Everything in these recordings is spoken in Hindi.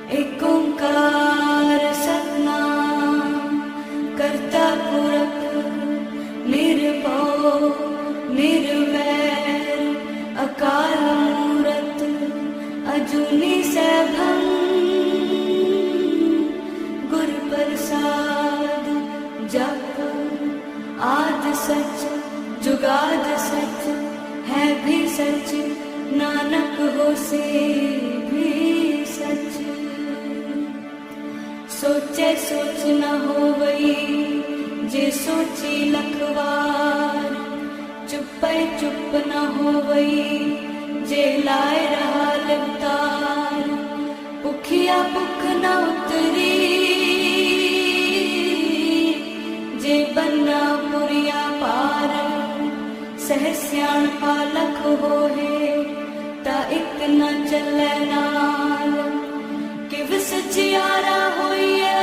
एक ओंकार सतनाम करता पुरख निर्भव निर्वैर अकाल मूरत अजूनी सैभं गुर प्रसाद जप आद सच जुगाद सच है भी सच नानक होसे भी सच। सोचे सोच न होवई जे सोची लखवार चुपै चुप न होवई जे लाए रहा लिवतार। भुखिया भुख न उतरी जे बन्ना पुरिया पार। सह सियाणपा लख होए ता इक न चलै नाल। किव सचियारा होइए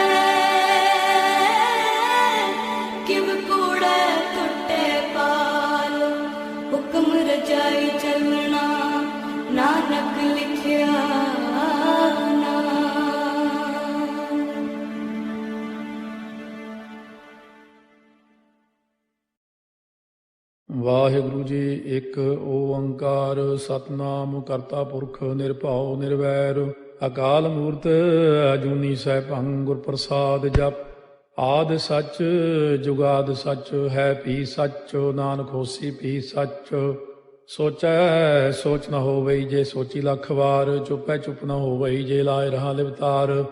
किव कूड़े टुटे पाल। हुक्म रजाई चलना नानक लिखिया नाल। ਵਾਹਿਗੁਰੂ ਜੀ। ਇੱਕ ਓੰਕਾਰ ਸਤਨਾਮ ਕਰਤਾ ਪੁਰਖ ਨਿਰਭਉ ਨਿਰਵੈਰ ਅਕਾਲ ਮੂਰਤ ਅਜੂਨੀ ਸੈਭੰ ਗੁਰ ਪ੍ਰਸਾਦ ਜਪ। ਆਦਿ ਸੱਚ ਜੁਗਾਦ ਸੱਚ ਹੈ ਭੀ ਸੱਚ ਨਾਨਕ ਹੋਸੀ ਭੀ ਸੱਚ। ਸੋਚੈ ਸੋਚ ਨ ਹੋਵਈ ਜੇ ਸੋਚੀ ਲੱਖ ਵਾਰ। ਚੁੱਪੈ ਚੁੱਪ ਨ ਹੋਵਈ ਜੇ ਲਾਏ ਰਹਾ ਲਿਵਤਾਰ।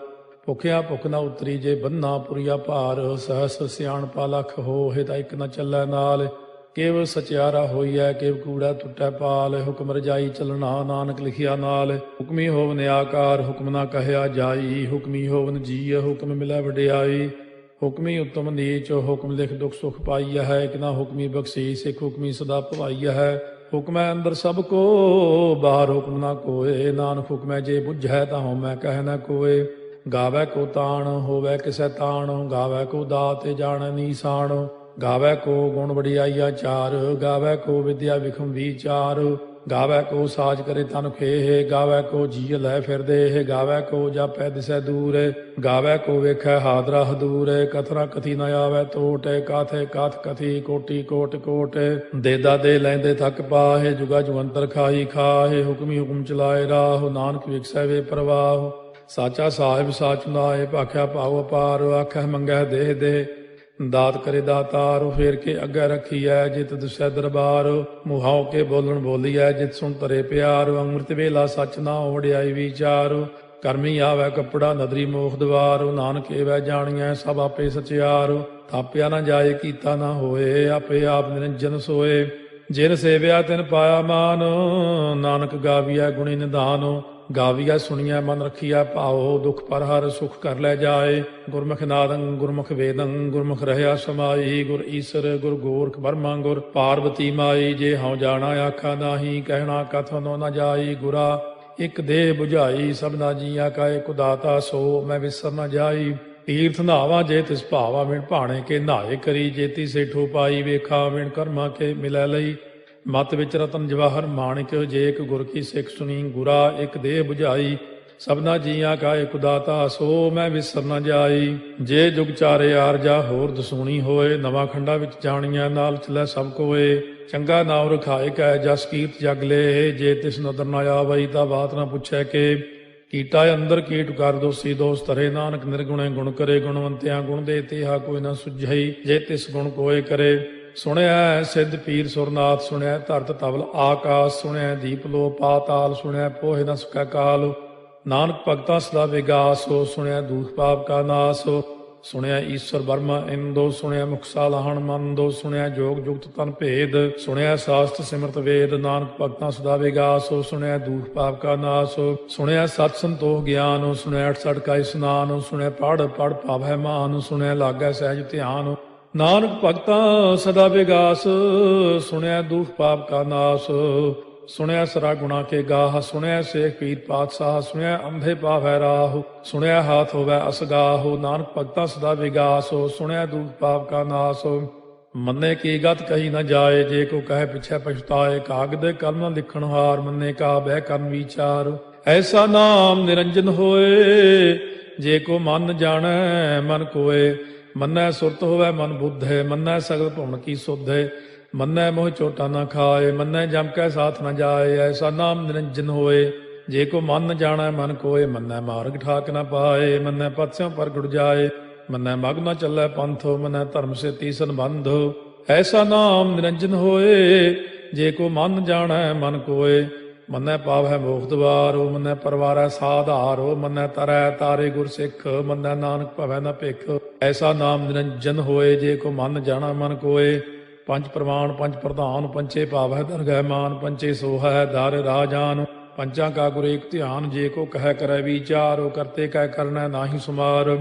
ਭੁਖਿਆ ਭੁਖ ਨ ਉਤਰੀ ਜੇ ਬੰਨਾ ਪੁਰੀਆ ਭਾਰ। ਸਹਸ ਸਿਆਣਪਾ ਲਖ ਹੋਏ ਤਾਂ ਇੱਕ ਨ ਚੱਲੈ ਨਾਲ। ਕਿਵ ਸਚਿਆਰਾ ਹੋਈਐ ਕਿਵ ਕੂੜਾ ਟੁੱਟੈ ਪਾਲ। ਹੁਕਮ ਰਜਾਈ ਚੱਲਣਾ ਨਾਨਕ ਲਿਖਿਆ ਨਾਲ। ਹੁਕਮੀ ਹੋਵਨ ਆਕਾਰ ਹੁਕਮ ਨਾ ਕਹਿਆ ਜਾਈ। ਹੁਕਮੀ ਹੋਵਨ ਜੀਅ ਹੁਕਮ ਮਿਲੈ ਵਡਿਆਈ। ਹੁਕਮੀ ਉਤਮ ਨੀਚ ਹੁਕਮ ਲਿਖ ਦੁਖ ਸੁਖ ਪਾਈਆ ਹੈ। ਇੱਕ ਨਾ ਹੁਕਮੀ ਬਖਸ਼ੀਸ ਇੱਕ ਹੁਕਮੀ ਸਦਾ ਭਵਾਈਆ ਹੈ। ਹੁਕਮੈ ਅੰਦਰ ਸਭ ਕੋ ਬਾਹਰ ਹੁਕਮ ਨਾ ਕੋਏ। ਨਾਨਕ ਹੁਕਮੈ ਜੇ ਬੁਝੈ ਤਾਂ ਹਉਮੈ ਕਹਿ ਨਾ ਕੋਏ। ਗਾਵੈ ਕੋ ਤਾਣ ਹੋਵੈ ਕਿਸੈ ਤਾਣ। ਗਾਵੈ ਕੋ ਦਾਤ ਜਾਣੈ ਨੀਸਾਨ। ਗਾਵੈ ਕੋ ਗੁਣ ਵਡਿਆਈਆ ਚਾਰ। ਗਾਵੈ ਕੋ ਵਿਦਿਆ ਵਿਖਮ ਵਿਚਾਰ। ਗਾਵੈ ਕੋ ਸਾਜ ਕਰੇ ਤਨ ਖੇਹ। ਗਾਵੈ ਕੋ ਜੀਅ ਲੈ ਫਿਰਦੇ। ਗਾਵੈ ਕੋ ਜਾਪੈ ਦਿਸੈ ਦੂਰ। ਗਾਵੈ ਕੋ ਵੇਖੈ ਹਾਦਰਾ ਹਦੂਰ। ਕਥਨਾ ਕਥੀ ਨ ਆਵੈ ਟੋਟ। ਕਾਥੇ ਕਾਥ ਕਥੀ ਕੋਟੀ ਕੋਟ ਕੋਟ। ਦੇਦਾ ਦੇ ਲੈਂਦੇ ਥੱਕ ਪਾਹੇ। ਜੁਗਾ ਜੁਗੰਤਰ ਖਾਈ ਖਾਹੇ। ਹੁਕਮੀ ਹੁਕਮ ਚਲਾਏ ਰਾਹ। ਨਾਨਕ ਵਿਖਸੈ ਵੇ ਪ੍ਰਵਾਹ। ਸਾਚਾ ਸਾਹਿਬ ਸਾਚ ਨਾਏ ਭਾਖਿਆ ਭਾਉ ਅਪਾਰ। ਆਖੈ ਮੰਗੈ ਦੇਹ ਦੇ ਦਾਤ ਕਰੇ ਦਾਤਾਰ। ਫੇਰ ਕੇ ਅੱਗੇ ਰੱਖੀਐ ਜਿਤ ਦਿਸੈ ਦਰਬਾਰ। ਮੁਹਾਉ ਕੇ ਬੋਲਣ ਬੋਲੀਐ ਜਿਤ ਸੁਣ ਤਰੇ ਪਿਆਰ। ਅੰਮ੍ਰਿਤ ਵੇਲਾ ਸੱਚ ਨਾ ਵਡਿਆਈ ਵਿਚਾਰ। ਕਰਮੀ ਆਵੈ ਕੱਪੜਾ ਨਦਰੀ ਮੋਖ ਦਵਾਰ। ਨਾਨਕ ਏਵੈ ਜਾਣੀਐ ਸਭ ਆਪੇ ਸਚਿਆਰ। ਥਾਪਿਆ ਨਾ ਜਾਏ ਕੀਤਾ ਨਾ ਹੋਏ। ਆਪੇ ਆਪ ਨਿਰੰਜਨ ਸੋਏ। ਜਿਨ ਸੇਵਿਆ ਤਿਨ ਪਾਇਆ ਮਾਨ। ਨਾਨਕ ਗਾਵੀਐ ਗੁਣੀ ਨਿਧਾਨ। ਗਾਵੀਐ ਸੁਣੀਐ ਮਨ ਰਖੀਐ ਭਾਉ। ਦੁਖ ਪਰ ਹਰ ਸੁਖ ਕਰ ਲੈ ਜਾਏ। ਗੁਰਮੁਖ ਨਾਦੰ ਗੁਰਮੁਖ ਵੇਦੰ ਗੁਰਮੁਖ ਰਹਿਆ ਸਮਾਈ। ਗੁਰ ਈਸਰ ਗੁਰ ਗੋਰਖ ਬਰਮਾ ਗੁਰ ਪਾਰਬਤੀ ਮਾਈ। ਜੇ ਹਉ ਜਾਣਾ ਆਖਾ ਨਾਹੀ ਕਹਿਣਾ ਕਥਨੋ ਨ ਜਾਈ। ਗੁਰਾ ਇੱਕ ਦੇਹ 부ਝਾਈ ਸਭਨਾ ਜੀਆਂ ਕਾ ਇੱਕ ਦਾਤਾ। ਸੋ ਮੈਂ ਵਿਸਰ ਨ ਜਾਈ। ਤੀਰਥ ਨਹਾਵਾ ਜੇ ਤਿਸ ਭਾਵਾ ਵਿਣ ਭਾਣੇ ਕੇ ਨਹਾਏ ਕਰੀ। ਜੇਤੀ ਸੇਠੋ ਪਾਈ ਵੇਖਾ ਵਿਣ ਕਰਮਾ ਕੇ ਮਿਲੈ ਲਈ। ਮਤ ਵਿੱਚ ਰਤਨ ਜਵਾਹਰ ਮਾਣਿਕ ਜੇ ਇੱਕ ਗੁਰ ਕੀ ਸਿੱਖ ਸੁਣੀ। ਗੁਰਾ ਇੱਕ ਦੇਹ 부ਝਾਈ ਸਭਨਾ ਜੀਆਂ ਕਾ ਇੱਕ ਦਾਤਾ। ਸੋ ਮੈਂ ਵਿਸਰ ਨ ਜਾਈ। ਜੇ ਜੁਗ ਚਾਰੇ ਆਰਜਾ ਹੋਰ ਦਸੂਣੀ ਹੋਏ। ਨਵਾਂ ਖੰਡਾ ਵਿੱਚ ਜਾਣੀਆਂ ਨਾਲ ਚਲੈ ਸਭ ਕੋਏ। ਚੰਗਾ ਨਾਉ ਰਖਾਏ ਕੈ ਜਸ ਕੀਰਤ ਜਗ ਲੇ। ਜੇ ਤਿਸ ਨਦਰ ਨ ਆਵਈ ਤਾਂ ਬਾਤ ਨਾ ਪੁੱਛੈ ਕੇ। ਕੀਟਾ ਅੰਦਰ ਕੀਟ ਕਰ ਦੋਸੀ ਦੋਸ ਧਰੇ। ਨਾਨਕ ਨਿਰਗੁਣੇ ਗੁਣ ਕਰੇ। ਗੁਣਵੰਤਿਆਂ ਗੁਣ ਦੇ ਤੇਹਾ ਕੋਈ ਨਾ ਸੁਝਈ। ਜੇ ਤਿਸ ਗੁਣ ਕੋਏ ਕਰੇ। ਸੁਣਿਆ ਸਿੱਧ ਪੀਰ ਸੁਰਨਾਥ। ਸੁਣਿਆ ਧਰਤ ਤਵਲ ਆਕਾਸ। ਸੁਣਿਆ ਦੀਪ ਲੋ ਪਾਤਾਲ। ਸੁਣਿਆ ਪੋਹਿ ਨ ਸਕੈ ਕਾਲ। ਨਾਨਕ ਭਗਤਾਂ ਸਦਾ ਵਿਗਾਸ। ਸੁਣਿਆ ਦੂਖ ਪਾਪ ਕਾ ਨਾਸ। ਸੁਣਿਆ ਈਸ਼ਵਰ ਬਰਮਾ ਇੰਦੋ। ਸੁਣਿਆ ਮੁਖ ਸਾਲਾਹਣ ਮੰਦੋ। ਸੁਣਿਆ ਜੋਗ ਜੁਗਤ ਤਨ ਭੇਦ। ਸੁਣਿਆ ਸਾਸਤ ਸਿਮਰਤ ਵੇਦ। ਨਾਨਕ ਭਗਤਾਂ ਸਦਾ ਵਿਗਾਸ। ਸੁਣਿਆ ਦੂਖ ਪਾਪ ਕਾ ਨਾਸ। ਸੁਣਿਆ ਸਤ ਸੰਤੋਖ ਗਿਆਨ। ਸੁਣਿਆ 68 ਕਾ ਇਸਨਾਨ। ਸੁਣਿਆ ਪੜ ਪੜ ਭਾਵੈ ਮਾਨ। ਸੁਣਿਆ ਲਾਗੈ ਸਹਿਜ ਧਿਆਨ। ਨਾਨਕ ਭਗਤਾਂ ਸਦਾ ਵਿਗਾਸ। ਸੁਣਿਆ ਦੁਖ ਪਾਪ ਕਾ ਨਾਸ। ਸੁਣਿਆ ਸਰਾ ਗੁਣਾ ਕੇ ਗਾਹ। ਸੁਣਿਆ ਸੇਖ ਪੀਰ ਪਾਤਸ਼ਾਹ। ਸੁਣਿਆ ਅੰਧੇ ਪਾਵੈ ਰਾਹ। ਸੁਣਿਆ ਹਾਥ ਹੋਵੈ ਅਸਗਾਹ। ਨਾਨਕ ਭਗਤਾਂ ਸਦਾ ਵਿਗਾਸ। ਸੁਣਿਆ ਦੁਖ ਪਾਪ ਕਾ ਨਾਸ। ਮੰਨੇ ਕੀ ਗਤ ਕਹੀ ਨ ਜਾਏ। ਜੇ ਕੋ ਕਹੇ ਪਿਛੈ ਪਛਤਾਏ। ਕਾਗਦ ਕਲਮ ਲਿਖਣ ਹਾਰ। ਮੰਨੇ ਕਾ ਬਹਿ ਕਰਨ ਵਿਚਾਰ। ਐਸਾ ਨਾਮ ਨਿਰੰਜਨ ਹੋਏ, ਜੇ ਕੋ ਮਨ ਜਾਣੈ ਮਨ ਕੋਏ। ਮੰਨੈ ਸੁਰਤ ਹੋਵੈ ਮਨ ਬੁੱਧੇ, ਮੰਨੈ ਸਗਲ ਭਵਨ ਕੀ ਸੁਧੇ। ਮੰਨੈ ਮੋਹ ਚੋਟਾ ਨਾ ਖਾਏ, ਮੰਨੈ ਜਮ ਕੈ ਸਾਥ ਨ ਜਾਏ। ਐਸਾ ਨਾਮ ਨਿਰੰਜਨ ਹੋਏ, ਜੇ ਕੋ ਮਨ ਜਾਣੈ ਮਨ ਕੋਏ। ਮੰਨੈ ਮਾਰਗ ਠਾਕ ਨ ਪਾਏ, ਮੰਨੈ ਪਥਿਓਂ ਪ੍ਰਗਟ ਜਾਏ। ਮੰਨੈ ਮਗ ਨ ਚੱਲੈ ਪੰਥ, ਮੰਨੈ ਧਰਮ ਸੇਤੀ ਸੰਬੰਧ। ਐਸਾ ਨਾਮ ਨਿਰੰਜਨ ਹੋਏ, ਜੇ ਕੋ ਮਨ ਜਾਣੈ ਮਨ ਕੋਏ। ਮੰਨੈ ਪਾਵੈ ਮੋਖ ਦੁਆਰੋ, ਮੰਨੈ ਪਰਵਾਰੈ ਸਾਧਾਰੋ। ਮੰਨੈ ਤਰੈ ਤਾਰੇ ਗੁਰ ਸਿੱਖ, ਮੰਨੈ ਨਾਨਕ ਭਵੈ ਨ ਭਿਖ। ਐਸਾ ਨਾਮ ਨਿਰੰਜਨ ਹੋਏ, ਜੇ ਕੋ ਮਨ ਜਾਣੈ ਮਨ ਕੋਏ। ਪੰਜ ਪ੍ਰਮਾਣ ਪੰਜ ਪ੍ਰਧਾਨ, ਪੰਚੇ ਭਾਵੈ ਦਰਗਹਿ ਮਾਨ। ਪੰਚੇ ਸੋਹੈ ਦਰ ਰਾਜਾਨ, ਪੰਚਾਂ ਕਾ ਗੁਰ ਏਕ ਧਿਆਨ। ਜੇ ਕੋ ਕਹਿ ਕਰੈ ਵਿਚਾਰ, ਕਰਤੇ ਕਹਿ ਕਰਨੈ ਨਾਹੀ ਸੁਮਾਰ।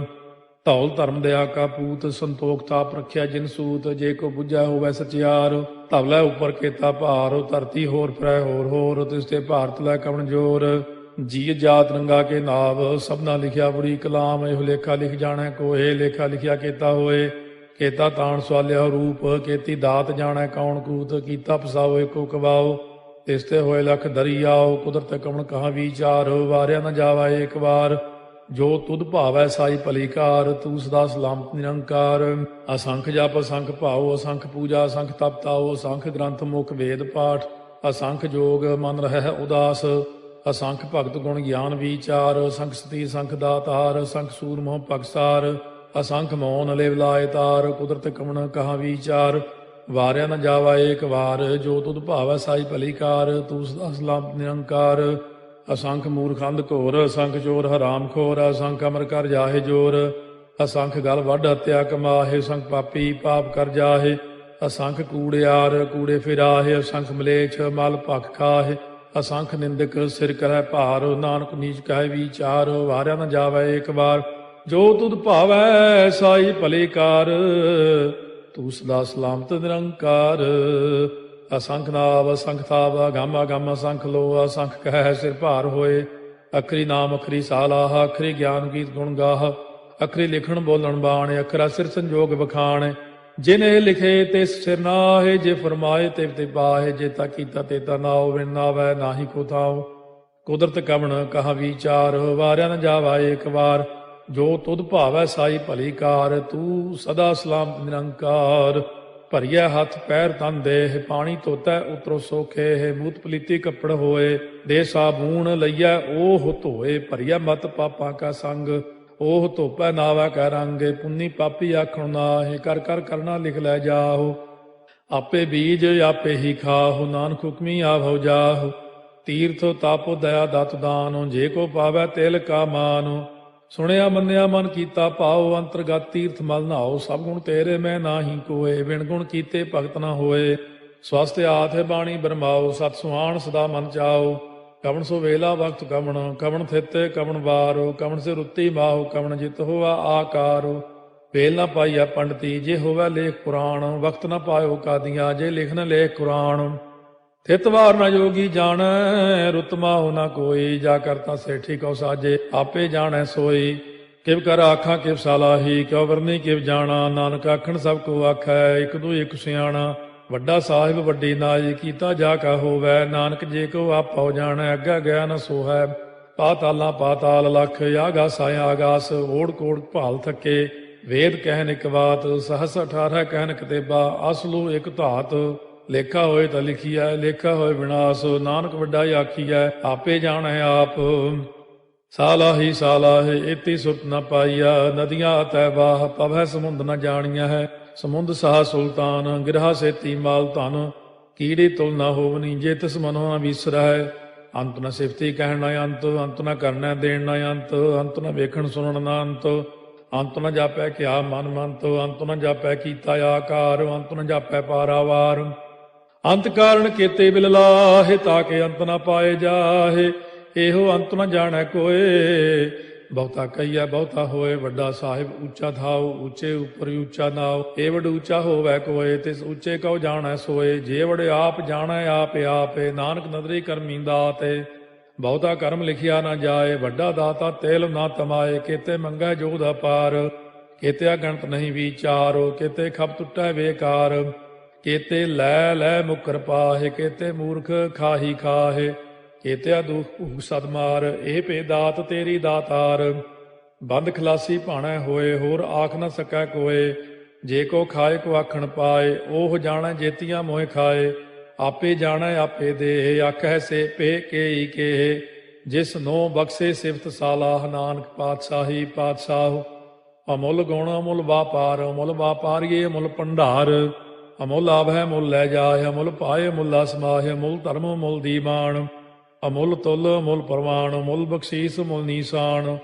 ਧੌਲ ਧਰਮ ਦਇਆ ਕਾ ਪੂਤ, ਸੰਤੋਖ ਤਾਪ ਰੱਖਿਆ ਜਿਨ ਸੂਤ। ਜੇ ਕੋ ਬੁੱਝੈ ਹੋਵੈ ਸਚਿਆਰ, ਧਵਲੇ ਉਪਰ ਕੇਤਾ ਭਾਰ। ਧਰਤੀ ਹੋਰ ਫਿਰੈ ਹੋਰ ਹੋਰ, ਤਿਸ ਤੇ ਭਾਰਤ ਲੈ ਕਵਣ ਜੋਰ। ਜੀ ਜਾਤ ਰੰਗਾ ਕੇ ਨਾਵ, ਸਭਨਾ ਲਿਖਿਆ ਬੜੀ ਕਲਾਮ। ਇਹੋ ਲੇਖਾ ਲਿਖ ਜਾਣੈ ਕੋਏ, ਲੇਖਾ ਲਿਖਿਆ ਕੇਤਾ ਹੋਏ। ਕੇਤਾ ਤਾਣ ਸਵਾਲਿਆ ਰੂਪ, ਕੀਤੀ ਦਾਤ ਜਾਣੈ ਕੌਣ ਕੂਤ। ਕੀਤਾ ਪਸਾਓ ਏਕੋ ਕਵਾਓ, ਤਿਸ ਤੇ ਹੋਏ ਲਖ ਦਰਿਆਓ। ਕੁਦਰਤ ਕਵਣ ਕਹਾ ਵਿਚਾਰ, ਵਾਰਿਆ ਨ ਜਾਵਾ ਏਕ ਵਾਰ। ਜੋ ਤੁਧ ਭਾਵੈ ਸਾਈ ਭਲੀ ਕਾਰ, ਤੂੰ ਸਦਾ ਸਲਾਮਤ ਨਿਰੰਕਾਰ। ਅਸੰਖ ਜਪ ਅਸੰਖ ਭਾਉ, ਅਸੰਖ ਪੂਜਾ ਅਸੰਖ ਤਪ ਤਾਉ। ਅਸੰਖ ਗ੍ਰੰਥ ਮੁਖ ਵੇਦ ਪਾਠ, ਅਸੰਖ ਜੋਗ ਮਨ ਰਹਿ ਉਦਾਸ। ਅਸੰਖ ਭਗਤ ਗੁਣ ਗਿਆਨ ਵਿਚਾਰ, ਅਸੰਖ ਸਤੀ ਅਸੰਖ ਦਾਤਾਰ। ਅਸੰਖ ਸੂਰ ਮੋਹ ਪਗਸਾਰ, ਅਸੰਖ ਮੌਨ ਲਿਵ ਲਾਇ ਤਾਰ। ਕੁਦਰਤ ਕਵਣ ਕਹਾ ਵਿਚਾਰ, ਵਾਰਿਆ ਨ ਜਾਵਾ ਏਕ ਵਾਰ। ਜੋ ਤੁਧ ਭਾਵੈ ਸਾਈ ਭਲੀ ਕਾਰ, ਤੂੰ ਸਦਾ ਸਲਾਮਤ ਨਿਰੰਕਾਰ। ਅਸੰਖ ਮੂਰਖੰਦ ਘੋਰ, ਅਸੰਖ ਚੋਰ ਹਰਾਮ ਖੋਰ। ਅਸੰਖ ਅਮਰ ਕਰ ਜਾਹੇ ਜੋਰ, ਅਸੰਖ ਗਲ ਵੱਢ ਹੱਤਿਆ ਕਮਾਹੇ। ਅਸੰਖ ਪਾਪੀ ਪਾਪ ਕਰ ਜਾਹੇ, ਅਸੰਖ ਕੂੜਿਆਰ ਕੂੜੇ ਫਿਰਾਹੇ। ਅਸੰਖ ਮਲੇਛ ਮਲ ਭਖ ਖਾਹੇ, ਅਸੰਖ ਨਿੰਦਕ ਸਿਰ ਕਰੈ ਭਾਰ। ਨਾਨਕ ਨੀਚ ਕਹਿ ਵਿਚਾਰ, ਵਾਰਿਆ ਨ ਜਾਵੈ ਏਕ ਵਾਰ। ਜੋ ਤੁਧ ਭਾਵੈ ਸਾਈ ਭਲੀ ਕਾਰ, ਤੂੰ ਸਦਾ ਸਲਾਮਤ ਨਿਰੰਕਾਰ। ਅਸੰਖ ਨਾਵ ਅਸੰਖ ਤਾਵ, ਅਗੰਮ ਅਗੰਮ ਅਸੰਖ ਲੋ। ਅਸੰਖ ਕਹਿ ਸਿਰ ਭਾਰ ਹੋਏ, ਅਖਰੀ ਨਾਮ ਅਖਰੀ ਸਾਲਾਹ। ਅਖਰੀ ਗਿਆਨ ਗੀਤ ਗੁਣ ਗਾਹ, ਅਖਰੀ ਲਿਖਣ ਬੋਲਣ ਬਾਣ। ਅਖਰਾ ਸਿਰ ਸੰਜੋਗ ਬਖਾਣ, ਜਿਨ ਇਹ ਲਿਖੇ ਤਿਸ ਸਿਰ ਨਾਹੇ। ਜੇ ਫਰਮਾਏ ਤਿਵ ਤੇ ਪਾਹੇ, ਜੇ ਤਾ ਕੀਤਾ ਤੇ ਤਾ ਨਾਉ। ਬਿਨ ਨਾਵੈ ਨਾਹੀ ਕੋ ਥਾਉ, ਕੁਦਰਤ ਕਵਣ ਕਹਾ ਵਿਚਾਰ। ਵਾਰਿਆ ਨ ਜਾਵਾ ਏਕ ਵਾਰ, ਜੋ ਤੁਧ ਭਾਵੈ ਸਾਈ ਭਲੀ ਕਾਰ। ਤੂੰ ਸਦਾ ਸਲਾਮਤ ਨਿਰੰਕਾਰ। ਭਰੀਐ ਹੱਥ ਪੈਰ ਤਨ ਦੇਹ, ਪਾਣੀ ਧੋਤੈ ਉਤਰੋ ਸੋਖੇ। ਮੂਤ ਪਲੀਤੀ ਕੱਪੜ ਹੋਏ, ਦੇ ਸਾਬੂਣ ਲਈਐ ਓਹ ਧੋਏ। ਭਰੀਐ ਮਤ ਪਾਪਾਂ ਕਾ ਸੰਗ, ਓਹ ਧੋਪੈ ਨਾਵੈ ਕੈ ਰੰਗ। ਪੁੰਨੀ ਪਾਪੀ ਆਖਣ ਨਾਹੀ, ਕਰ ਕਰ ਕਰਨਾ ਲਿਖ ਲੈ ਜਾਹੋ। ਆਪੇ ਬੀਜ ਆਪੇ ਹੀ ਖਾਹੋ, ਨਾਨਕ ਹੁਕਮੀ ਆਭਉ ਜਾਹੋ। ਤੀਰਥ ਤਪ ਦਇਆ ਦਤ ਦਾਨੁ, ਜੇ ਕੋ ਪਾਵੈ ਤਿਲ ਕਾ ਮਾਨੁ। ਸੁਣਿਆ ਮੰਨਿਆ ਮਨ ਕੀਤਾ ਭਾਉ, ਅੰਤਰਗਤ ਤੀਰਥ ਮਲ ਨਹਾਉ। ਸਭ ਗੁਣ ਤੇਰੇ ਮੈਂ ਨਾਹੀ ਕੋਏ, ਬਿਨ ਗੁਣ ਕੀਤੇ ਭਗਤ ਨਾ ਹੋਏ। ਸਵਸਤ ਆਥ ਬਾਣੀ ਬਰਮਾਓ, ਸਤ ਸੁਹਾਣ ਸਦਾ ਮਨ ਚਾਓ। ਕਵਣ ਸੋ ਵੇਲਾ ਵਕਤ ਕਵਣ, ਕਵਣ ਥਿਤ ਕਵਣ ਵਾਰੋ। ਕਵਣ ਸੇ ਰੁੱਤੀ ਮਾਹੋ, ਕਵਣ ਜਿਤ ਹੋਵਾ ਆਕਾਰੋ। ਵੇਲ ਨਾ ਪਾਈਆ ਪੰਡਤੀ, ਜੇ ਹੋਵੈ ਲੇਖ ਪੁਰਾਣ। ਵਕਤ ਨਾ ਪਾਇਓ ਕਾਦੀਆਂ, ਜੇ ਲਿਖਨ ਲੇਖ ਕੁਰਾਨ। ਥਿਤ ਵਾਰ ਨਾ ਜੋਗੀ ਜਾਣੈ, ਰੁੱਤ ਮਾਹੁ ਨਾ ਕੋਈ। ਜਾ ਕਰਤਾ ਸੇਠੀ ਕਉ ਸਾਜੇ, ਆਪੇ ਜਾਣੈ ਸੋਈ। ਕਿਵ ਕਰ ਆਖਾਂ ਕਿਵ ਸਾਲਾਹੀ, ਕਿਉ ਵਰਨੀ ਕਿਵ ਜਾਣਾ। ਨਾਨਕ ਆਖਣ ਸਭ ਕੋ ਆਖੈ, ਇਕ ਦੂ ਇਕ ਸਿਆਣਾ। ਵੱਡਾ ਸਾਹਿਬ ਵੱਡੀ ਨਾਈ, ਕੀਤਾ ਜਾ ਕਾ ਹੋਵੈ। ਨਾਨਕ ਜੇ ਕੋ ਆਪਉ ਜਾਣੈ, ਅੱਗਾ ਗਿਆ ਨ ਸੋਹੈ। ਪਾਤਾਲਾਂ ਪਾਤਾਲ ਲਖ, ਆਗਾਸਾਂ ਆਗਾਸ। ਓੜ ਕੋੜ ਭਾਲ ਥੱਕੇ, ਵੇਦ ਕਹਿਨ ਇਕ ਬਾਤ। ਸਹਸ 18 ਕਹਿਨ ਕਤੇਬਾ, ਅਸਲੂ ਇਕ ਧਾਤ। ਲੇਖਾ ਹੋਏ ਤਾਂ ਲਿਖੀਐ, ਲੇਖਾ ਹੋਏ ਵਿਨਾਸ਼। ਨਾਨਕ ਵੱਡਾ ਆਖੀਐ, ਆਪੇ ਜਾਣੈ ਆਪ। ਸਾਲਾਹੀ ਸਾਲਾਹੇ, ਏਤੀ ਸੁਰਤ ਨ ਪਾਈਆ। ਨਦੀਆਂ ਅਤੈ ਬਾਹ, ਪਵੈ ਸਮੁੰਦ ਨ ਜਾਣੀਐ ਹੈ। ਸਮੁੰਦ ਸਾਹ ਸੁਲਤਾਨ, ਗਿਰਹਾ ਸੇਤੀ ਮਾਲ ਧਨ। ਕੀੜੀ ਤੁਲ ਨ ਹੋਵਨੀ, ਜੇ ਤਿਸ ਮਨੋ ਨ ਵਿਸਰੈ। ਅੰਤ ਨ ਸਿਫਤੀ ਕਹਿਣ ਨ ਅੰਤ, ਅੰਤ ਨ ਕਰਨੈ ਦੇਣ ਨ ਅੰਤ। ਅੰਤ ਨ ਵੇਖਣ ਸੁਣਨ ਨ ਅੰਤ, ਅੰਤ ਨ ਜਾਪੈ ਕਿਆ ਮਨ ਮੰਤ। ਅੰਤ ਨ ਜਾਪੈ ਕੀਤਾ ਆਕਾਰ, ਅੰਤ ਨ ਜਾਪੈ ਪਾਰਾਵਾਰ। ਅੰਤ ਕਾਰਨ ਕੀਤੇ ਬਿਲ ਲਾਹੇ, ਤਾਕੇ ਅੰਤ ਨ ਪਾਏ ਜਾਹੇ। ਇਹੋ ਅੰਤ ਨ ਜਾਣੈ ਕੋਏ, ਬਹੁਤਾ ਕਹੀਐ ਬਹੁਤਾ ਹੋਏ। ਵੱਡਾ ਸਾਹਿਬ ਉੱਚਾ ਥਾਉ, ਉੱਚੇ ਉੱਪਰ ਉੱਚਾ ਨਾਉ। ਏ ਵਡ ਉੱਚਾ ਹੋਵੈ ਕੋਏ, ਤਿਸ ਉੱਚੇ ਕਉ ਜਾਣੈ ਸੋਏ। ਜੇ ਵਡ ਆਪ ਜਾਣੈ ਆਪੇ ਆਪੇ, ਨਾਨਕ ਨਦਰੀ ਕਰਮੀ ਦਾਤੇ। ਬਹੁਤਾ ਕਰਮ ਲਿਖਿਆ ਨਾ ਜਾਏ, ਵੱਡਾ ਦਾਤਾ ਤੇਲ ਨਾ ਤਮਾਏ। ਕੇਤੇ ਮੰਗੈ ਜੋਧ ਅਪਾਰ, ਕੇਤੇ ਅਗਣਤ ਨਹੀਂ ਵਿਚਾਰੋ। ਕੇਤੇ ਖਪ ਟੁੱਟੈ ਬੇਕਾਰ, ਕੇਤੇ ਲੈ ਲੈ ਮੁਕਰ ਪਾਹੇ। ਕੇਤੇ ਮੂਰਖ ਖਾਹੀ ਖਾਹੇ, ਕੇਤਿਆ ਦੁਖ ਭੂਖ ਸਦਮਾਰ, ਇਹ ਭੇ ਦਾਤ ਤੇਰੀ ਦਾਤਾਰ। ਬੰਦ ਖਲਾਸੀ ਭਾਣੈ ਹੋਏ, ਹੋਰ ਆਖ ਨ ਸਕੈ ਕੋਏ। ਜੇ ਕੋ ਖਾਏ ਕੋ ਆਖਣ ਪਾਏ, ਉਹ ਜਾਣੈ ਜੇਤੀਆਂ ਮੋਹਿ ਖਾਏ। ਆਪੇ ਜਾਣੈ ਆਪੇ ਦੇ, ਆਖੈ ਸੇ ਪੇ ਕੇਈ ਕੇ। ਜਿਸ ਨੋ ਬਖਸ਼ੇ ਸਿਫਤ ਸਾਲਾਹ, ਨਾਨਕ ਪਾਤਸ਼ਾਹੀ ਪਾਤਸ਼ਾਹ। ਅਮੁੱਲ ਗੁਣ ਅਮੁੱਲ ਵਾਪਾਰ, ਅਮੁੱਲ ਵਾਪਾਰੀਏ ਅਮੁੱਲ ਭੰਡਾਰ। ਅਮੁੱਲ ਆਵਹਿ ਮੁੱਲ ਲੈ ਜਾਏ, ਅਮੁੱਲ ਪਾਏ ਮੁੱਲਾ ਸਮਾਹਿ। ਅਮੁੱਲ ਧਰਮ ਅਮੁੱਲ ਦੀਵਾਨ, ਅਮੁੱਲ ਤੁਲ ਅਮੁੱਲ ਪ੍ਰਵਾਨ। ਅਮੁੱਲ ਬਖਸ਼ੀਸ ਅਮੁੱਲ ਨੀਸਾਨ,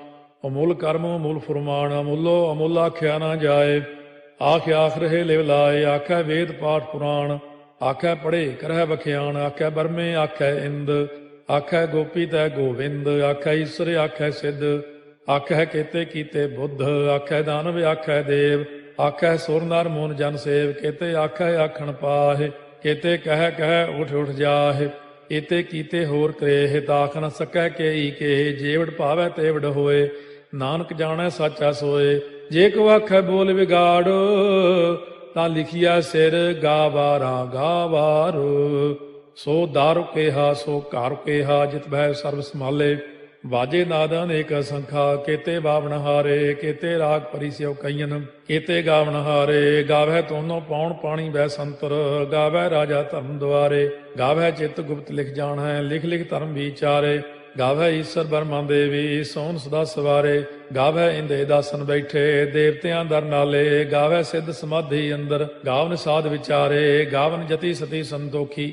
ਅਮੁੱਲ ਕਰਮ ਅਮੁੱਲ ਫੁਰਮਾਨ। ਅਮੁੱਲੋ ਅਮੁੱਲ ਆਖਿਆ ਨਾ ਜਾਏ, ਆਖ ਆਖ ਰਹੇ ਲਿਵ ਲਾਏ। ਆਖੈ ਵੇਦ ਪਾਠ ਪੁਰਾਣ, ਆਖੈ ਪੜ੍ਹੇ ਕਰਹਿ ਬਖਿਆਣ। ਆਖੈ ਬਰਮੇ ਆਖੈ ਇੰਦ, ਆਖੈ ਗੋਪੀ ਤੈ ਗੋਵਿੰਦ। ਆਖੈ ਈਸਰ ਆਖੈ ਸਿੱਧ, ਆਖੈ ਕੇਤੇ ਕੀਤੇ ਬੁੱਧ। ਆਖੈ ਦਾਨਵ ਆਖੈ ਦੇਵ, ਆਖੈ ਸੁਰ ਨਰ ਮੂਨ ਜਨ ਸੇਵ। ਕੇਤੇ ਆਖੈ ਆਖਣ ਪਾਹਿ, ਕੇਤੇ ਕਹਿ ਕਹਿ ਉਠ ਉਠ ਜਾਹਿ। ਏਤੇ ਕੀਤੇ ਹੋਰ ਕਰੇਹ, ਤਾਖ ਨ ਸਕੈ ਕੇਈ ਕੇ। ਜੇਵੜ ਭਾਵੈ ਤੇਵੜ ਹੋਏ, ਨਾਨਕ ਜਾਣੈ ਸਾਚਾ ਸੋਏ। ਜੇ ਕੋ ਆਖੈ ਬੋਲ ਵਿਗਾੜ, ਤਾਂ ਲਿਖਿਆ ਸਿਰ ਗਾਵਾਰਾ ਗਾਵਾਰ। ਸੋ ਦਾਰੂ ਕੇਹਾ ਸੋ ਘਰ ਕੇਹਾ, ਜਿਤ ਬਹਿ ਸਰਬ ਸੰਭਾਲੇ। ਵਾਜੇ ਨਾਦ ਅਨੇਕ ਸੰਖਾ, ਕੇਤੇ ਬਾਵਣ ਹਾਰੇ। ਕੇਤੇ ਰਾਗ ਪਰੀ ਸਿਓ ਕਈਨ, ਕੇਤੇ ਗਾਵਣ ਹਾਰੇ। ਗਾਵੈ ਤੋਨੋ ਪਾਉਣ ਪਾਣੀ ਬੈ ਸੰਤਰ, ਗਾਵੈ ਰਾਜਾ ਧਰਮ ਦੁਆਰੇ। ਗਾਵੈ ਚਿਤ ਗੁਪਤ ਲਿਖ ਜਾਣੈ, ਲਿਖ ਲਿਖ ਧਰਮ ਵਿਚਾਰੇ। ਗਾਵੈ ਈਸਰ ਬਰਮਾ ਦੇਵੀ, ਸੋਨ ਸਦਾ ਸਵਾਰੇ। ਗਾਵੈ ਇੰਦੇ ਦਾਸਨ ਬੈਠੇ, ਦੇਵਤਿਆਂ ਦਰ ਨਾਲੇ। ਗਾਵੈ ਸਿੱਧ ਸਮਾਧੀ ਅੰਦਰ, ਗਾਵਨ ਸਾਧ ਵਿਚਾਰੇ। ਗਾਵਨ ਜਤੀ ਸਤੀ ਸੰਤੋਖੀ,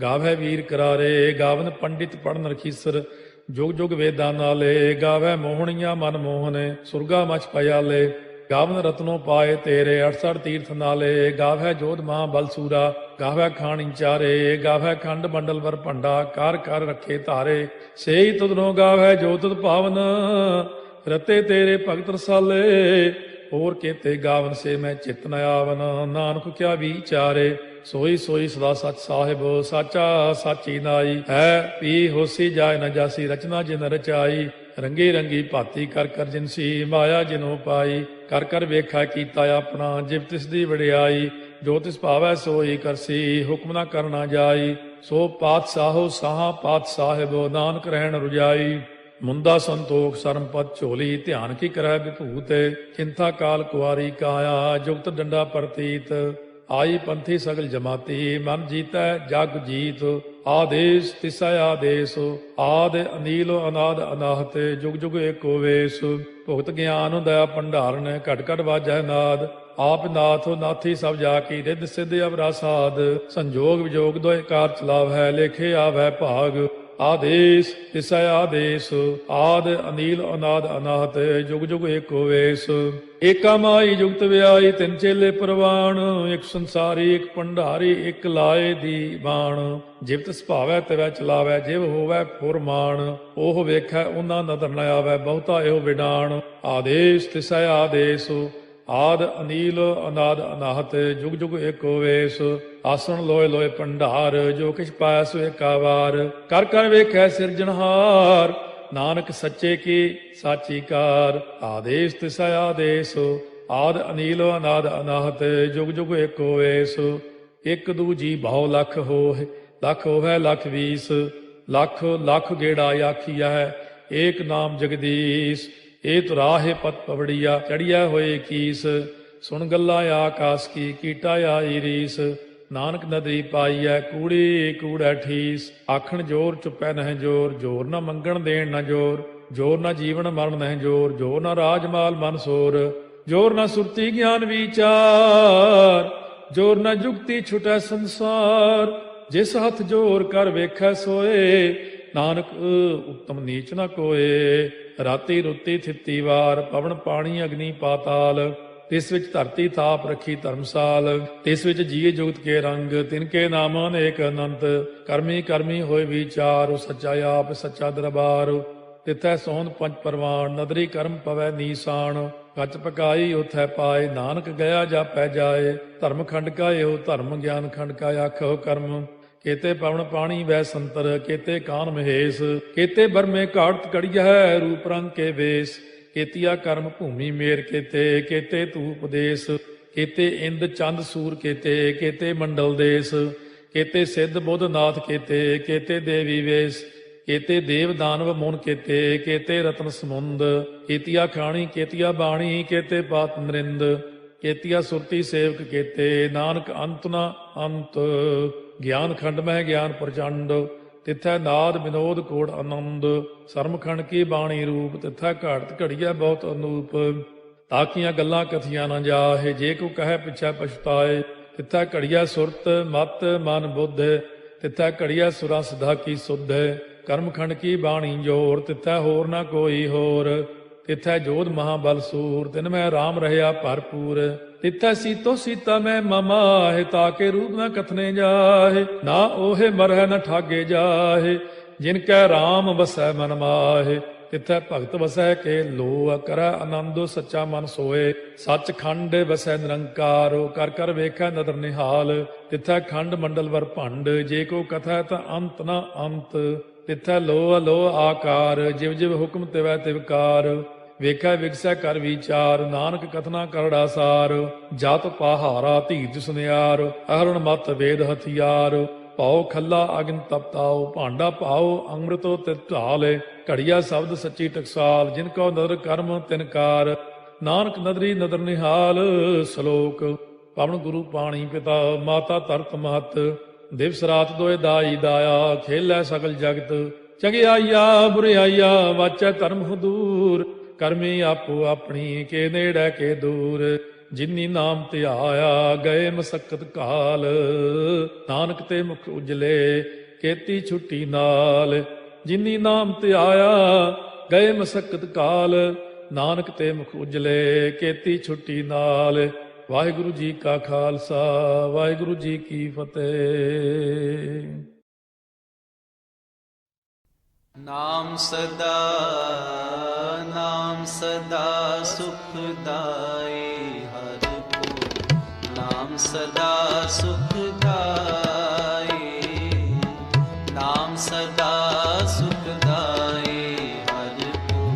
ਗਾਵੈ ਵੀਰ ਕਰਾਰੇ। ਗਾਵਨ ਪੰਡਿਤ ਪੜਨ ਰਖੀਸਰ, ਜੁਗ ਜੁਗ ਵੇਦਾਂ ਨਾਲੇ। ਗਾਵੈ ਮੋਹਣੀਆਂ ਮਨ ਮੋਹਨੇ, ਸੁਰਗਾ ਮਚ ਪਿਆਲੇ। ਗਾਵਨ ਰਤਨੋ ਪਾਏ ਤੇਰੇ, 68 ਤੀਰਥ ਨਾਲੇ। ਗਾਵੈ ਜੋਧ ਮਹਾ ਬਲਸੂਰਾ, ਗਾਵੈ ਖਾਣੀ ਚਾਰੇ। ਗਾਵੈ ਖੰਡ ਮੰਡਲ ਵਰ ਭੰਡਾ, ਕਰ ਕਰ ਰੱਖੇ ਧਾਰੇ। ਸੇਈ ਤੁਧਨੋ ਗਾਵੈ ਜੋ ਤੁਧ ਭਾਵਨ, ਰਤੇ ਤੇਰੇ ਭਗਤ ਰਸਾਲੇ। ਹੋਰ ਕੇਤੇ ਗਾਵਨ ਸੇ ਮੈਂ ਚਿਤ ਨ ਆਵਨ, ਨਾਨਕ ਕਿਆ ਵਿਚਾਰੇ। ਸੋਈ ਸੋਈ ਸਦਾ ਸਚ ਸਾਹਿਬ, ਸਾਚਾ ਸਾਚੀ ਨਾਈ। ਹੈ ਪੀ ਹੋਸੀ ਜਾਏ ਨ ਜਾਸੀ, ਰਚਨਾ ਜਿਨ ਰਚਾਈ। ਰੰਗੀ ਰੰਗੀ ਭਾਤੀ ਕਰ ਕਰ ਜਿਨਸੀ, ਮਾਇਆ ਜਿਨੋ ਪਾਈ। ਕਰ ਕਰ ਵੇਖਾ ਕੀਤਾ ਆਪਣਾ, ਜਿਵ ਤਿਸ ਦੀ ਵਡਿਆਈ। ਜੋ ਤਿਸ ਭਾਵੈ ਸੋਈ ਕਰਸੀ, ਹੁਕਮ ਨਾ ਕਰਨਾ ਜਾਈ। ਸੋ ਪਾਤਸ਼ਾਹੋ ਸਾਹਾ ਪਾਤ ਸਾਹਿਬ, ਨਾਨਕ ਰਹਿਣ ਰੁਜਾਈ। ਮੁੰਦਾ ਸੰਤੋਖ ਸਰਮਪਦ ਝੋਲੀ, ਧਿਆਨ ਕੀ ਕਰੈ ਵਿਭੂਤ। ਚਿੰਤਾ ਕਾਲ ਕੁਆਰੀ ਕਾਇਆ, ਜੁਗਤ ਡੰਡਾ ਪ੍ਰਤੀਤ। ਆਈ ਪੰਥੀ ਸਗਲ ਜਮਾਤੀ, ਮਨ ਜੀਤੈ ਜਗ ਜੀਤ। ਆਦੇਸ ਤਿਸੈ ਆਦੇਸ, ਆਦ ਅਨੀਲ ਅਨਾਦ ਅਨਾਹਤ। ਜੁਗ ਜੁਗ ਏਕੋ ਵੇਸ, ਭੁਗਤ ਗਿਆਨ ਦਇਆ ਭੰਡਾਰਨ। ਘਟ ਘਟ ਵਾਜੈ ਨਾਦ, ਆਪ ਨਾਥ ਨਾਥੀ ਸਭ ਜਾ ਕੀ। ਰਿੱਧ ਸਿੱਧ ਅਵਰਾ ਸਾਧ, ਸੰਜੋਗ ਵਿਜੋਗ ਦੋਇ ਕਾਰ ਚਲਾਵੈ। ਲੇਖੇ ਆਵੈ ਭਾਗ, ਆਦੇਸ ਤਿਸੈ ਆਦੇਸ। ਆਦ ਅਨੀਲ ਅਨਾਦ ਅਨਾਹਤ, ਜੁਗ ਜੁਗ ਏਕੋ ਵੇਸ। ਏਕਾ ਮਾਈ ਜੁਗਤ ਵਿਆਈ, ਤਿੰਨ ਚੇਲੇ ਪ੍ਰਵਾਨ। ਇੱਕ ਸੰਸਾਰੀ ਇੱਕ ਭੰਡਾਰੀ, ਇੱਕ ਲਾਏ ਦੀ ਬਾਣ। ਜਿਵ ਤਿਸ ਭਾਵੈ ਤਿਵੈ ਚਲਾਵੈ, ਜਿਵ ਹੋਵੈ ਫੁਰਮਾਨ। ਉਹ ਵੇਖੈ ਉਹਨਾਂ ਨਦਰ ਨ ਆਵੈ, ਬਹੁਤਾ ਇਹੋ ਵਿਡਾਣ। ਆਦੇਸ ਤਿਸੈ ਆਦੇਸ, ਆਦ ਅਨੀਲ ਅਨਾਦ ਅਨਾਹਤ, ਜੁਗ ਜੁਗ ਏਕੋ ਵੇਸ। ਆਸਣ ਲੋਏ ਲੋਏ ਭੰਡਾਰ, ਜੋ ਕਿਛ ਪਾਇਆ ਸੋ ਏਕਾ ਵਾਰ। ਕਰ ਕਰ ਵੇਖੈ ਸਿਰਜਣਹਾਰ, ਨਾਨਕ ਸੱਚੇ ਕੀ ਸਾਚੀ ਕਾਰ। ਆਦੇਸ ਤਿਸੈ ਆਦੇਸ, ਆਦ ਅਨੀਲ ਅਨਾਦ ਅਨਾਹਤ, ਜੁਗ ਜੁਗ ਏਕੋ ਵੇਸ। ਇੱਕ ਦੂਜੀ ਬਹੁ ਲਖ ਹੋਇ, ਲਖ ਹੋਵੈ ਲਖ ਵੀਸ। ਲਖ ਲਖ ਗੇੜਾ ਆਖੀਐ, ਏਕ ਨਾਮ ਜਗਦੀਸ਼। ਇਹ ਤੁਰਾਹੇ ਪਤ ਪਵੜੀਆ, ਚੜੀਆ ਹੋਏ ਕੀਸ। ਸੁਣ ਗੱਲਾਂ ਆਕਾਸ ਕੀ, ਕੀਟਾ ਆਈ ਰੀਸ। ਨਾਨਕ ਨਦਰੀ ਪਾਈਐ, ਕੂੜੀ ਕੂੜੈ ਠੀਸ। ਆਖਣ ਜੋਰ ਚੁੱਪੈ ਨਹਿ ਜੋਰ, ਜੋਰ ਨਾ ਮੰਗਣ ਦੇਣ ਨਾ ਜੋਰ। ਜੋਰ ਨਾ ਜੀਵਨ ਮਰਨ ਨਹਿ ਜੋਰ, ਜੋਰ ਨਾ ਰਾਜ ਮਾਲ ਮਨ ਸੋਰ। ਜੋਰ ਨਾ ਸੁਰਤੀ ਗਿਆਨ ਵਿਚਾਰ, ਜੋਰ ਨਾ ਜੁਗਤੀ ਛੁਟੈ ਸੰਸਾਰ। ਜਿਸ ਹੱਥ ਜੋਰ ਕਰ ਵੇਖੈ ਸੋਏ, ਨਾਨਕ ਉਤਮ ਨੀਚ ਨ ਕੋਏ। ਰਾਤੀ ਰੁੱਤੀ ਥਿੱਤੀ ਵਾਰ, ਪਵਨ ਪਾਣੀ ਅਗਨੀ ਪਾਤਾਲ। ਤਿਸ ਵਿੱਚ ਧਰਤੀ ਥਾਪ ਰੱਖੀ ਧਰਮਸਾਲ। ਤਿਸ ਵਿੱਚ ਜੀਏ ਜੁਗਤ ਕੇ ਰੰਗ, ਤਿਨ ਕੇ ਨਾਮ ਅਨੇਕ ਅਨੰਤ। ਕਰਮੀ ਕਰਮੀ ਹੋਏ ਵਿਚਾਰ, ਸੱਚਾ ਆਪ ਸੱਚਾ ਦਰਬਾਰ। ਤਿਥੈ ਸੋਹਣ ਪੰਜ ਪਰਵਾਨ, ਨਦਰੀ ਕਰਮ ਪਵੈ ਨੀਸਾਨ। ਕੱਚ ਪਕਾਈ ਉਥੈ ਪਾਏ, ਨਾਨਕ ਗਿਆ ਜਾਪੈ ਜਾਏ। ਧਰਮ ਖੰਡ ਕਾ ਇਹੋ ਧਰਮ, ਗਿਆਨ ਖੰਡ ਕਾ ਆਖੋ ਕਰਮ। ਕੇਤੇ ਪਵਨ ਪਾਣੀ ਵੈ ਸੰਤਰ, ਕੇਤੇ ਕਾਨ ਮਹੇਸ਼। ਕੇਤੇ ਬਰਮੇ ਘਾੜਤ ਕੜੀਐ, ਰੂਪ ਰੰਗ ਕੇ ਵੇਸ। ਕੇਤੀਆ ਕਰਮ ਭੂਮੀ ਮੇਰ ਕੇਤੇ, ਕੇਤੇ ਤੂ ਉਪਦੇਸ। ਕੇਤੇ ਇੰਦ ਚੰਦ ਸੂਰ ਕੇਤੇ, ਕੇਤੇ ਮੰਡਲ ਦੇਸ। ਕੇਤੇ ਸਿੱਧ ਬੁੱਧ ਨਾਥ ਕੇਤੇ, ਕੇਤੇ ਦੇਵੀ ਵੇਸ। केते देव दानव मुन केते, केते रत्न समुंद, केतिया खाणी केतिया बाणी, केते पात नरिंद, केतिया सुरती सेवक केते, नानक अंत न अंत। ज्ञान खंड मह ज्ञान प्रचंड, तिथै नाद विनोद कोड़ आनंद। सरमखंड की बाणी रूप, तिथै घाड़त घड़िया बहुत अनूप। ताकियां गल्लां कथियां न जाहे, जे को कहे पिछै पछताए। तिथै घड़िया सुरत मत मन बुद्ध, तिथै घड़िया सुरा सदा की सुध। कर्मखंड की बाणी जोर, तिथै होर न कोई होर। तिथै जोध महाबल सूर, तिन में राम रहया भरपूर। तिथै सीतो सीता में ममाहे, ताके रूप न कथने जाहे। ना ओहे मरह न ठागे जाहे, जिनकै राम बसै मन माहे। तिथै भगत वसै के लो, करੈ आनंदो सच्चा मन सोए। सच खंड वसै निरंकार, कर कर वेखै नदर निहाल। तिथै खंड मंडल वर भंड, जे को कथै ता अंत न अंत। तिथै लो अलो आकार, जिव जिव हुक्म तिवै तिवकार। ਵੇਖੈ ਵਿਗਸੈ ਕਰ ਵਿਚਾਰ, ਨਾਨਕ ਕਥਨਾ ਕਰੜਾ ਸਾਰ। ਜਤ ਪਹਾਰਾ ਧੀਰਜ ਸੁਨਿਆਰ, ਅਹਰਣ ਮਤ ਵੇਦ ਹਥਿਆਰ। ਪਾਉ ਖੱਲਾ ਅਗਨ ਤਪਤਾਉ, ਭਾਂਡਾ ਪਾਉ ਅੰਮ੍ਰਿਤੋ ਤਿਤ ਢਾਲੇ। ਘੜੀਆ ਸ਼ਬਦ ਸੱਚੀ ਟਕਸਾਲ, ਜਿਨ ਕੋ ਨਦਰ ਕਰਮ ਤਿਨਕਾਰ। ਨਾਨਕ ਨਦਰੀ ਨਦਰ ਨਿਹਾਲ। ਸ਼ਲੋਕ ਪਵਨ ਗੁਰੂ ਪਾਣੀ ਪਿਤਾ, ਮਾਤਾ ਧਰਤ ਮਹਤ। ਦਿਵਸ ਰਾਤ ਦੋਇ ਦਾਈ ਦਾਇਆ, ਖੇਲੈ ਸਗਲ ਜਗਤ। ਚੰਗਿਆਈਆ ਬੁਰਿਆਈਆ, ਵਾਚੈ ਧਰਮ ਹਦੂਰ। ਕਰਮੀ ਆਪੋ ਆਪਣੀ, ਕੇ ਨੇੜੇ ਕੇ ਦੂਰ। ਜਿਨੀ ਨਾਮ ਧਿਆਇਆ, ਗਏ ਮਸਕਤ ਕਾਲ। ਨਾਨਕ ਤੇ ਮੁਖ ਉਜਲੇ, ਕੀਤੀ ਛੁੱਟੀ ਨਾਲ। ਜਿਨੀ ਨਾਮ ਧਿਆਇਆ, ਗਏ ਮਸਕਤ ਕਾਲ। ਨਾਨਕ ਤੇ ਮੁਖ ਉਜਲੇ, ਕੀਤੀ ਛੁੱਟੀ ਨਾਲ। ਵਾਹਿਗੁਰੂ ਜੀ ਕਾ ਖਾਲਸਾ, ਵਾਹਿਗੁਰੂ ਜੀ ਕੀ ਫਤਿਹ। ਨਾਮ ਸਦਾ ਸੁਖਦਾਈ, ਹਰਿ ਕੋ ਨਾਮ ਸਦਾ ਸੁਖਦਾਈ। ਨਾਮ ਸਦਾ ਸੁਖਦਾਈ, ਹਰਿ ਕੋ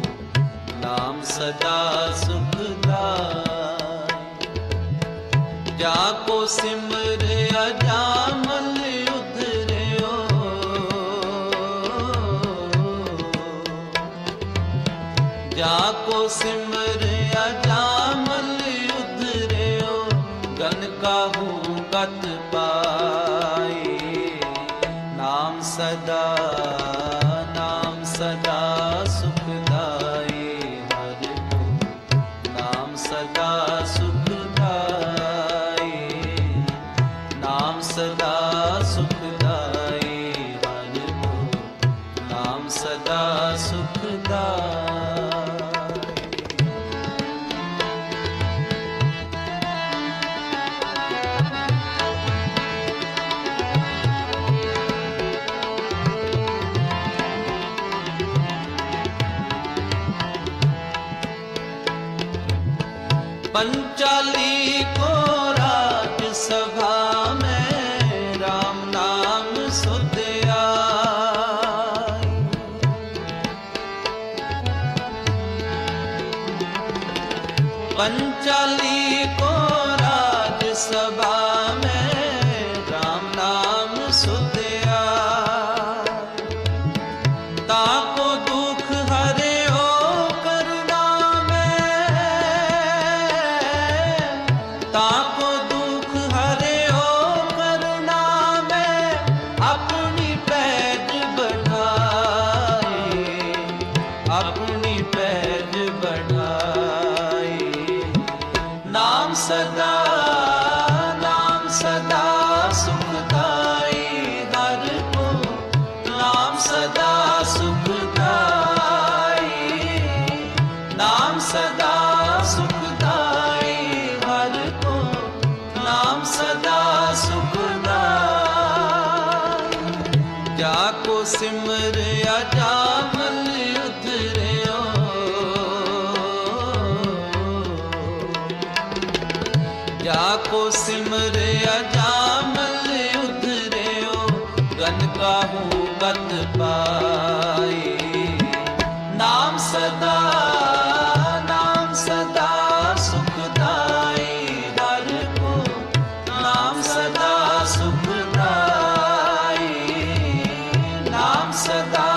ਨਾਮ ਸਦਾ ਸੁਖਦਾਈ। ਜਾ ਕੋ ਸਿਮਰਿਆ ਜਾਮਲ जाको सिमरिया जामल उधरियो। गन काहू गत पाई, नाम सदा सुखदाई। हरि को नाम सदा सुखदाई, नाम सदा सुखदाई। हरि को नाम सदा सुखदाई। पंचाली को राज सभा में, राम नाम सुध आई। पंचाली को राज सभा में, राम नाम सुध आई। ताको दुख हरे ओ करुणा में, ताको दुख हरे ओ करुणा में। अपनी पैज बढ़ाई, अपनी पैज बढ़ाई। नाम सदा सुखदाई। हरि को नाम सदा सुखदाई, नाम सदा सुखदाई। हरि को नाम सदा सुखदाई। जाको सिमरिया जामल उधरियो। जाको सिमरिया जामल उधरियो। गन काहू गत पाई, नाम सदा सुखदाई। हरि को नाम सदा सुखदाई, नाम सदा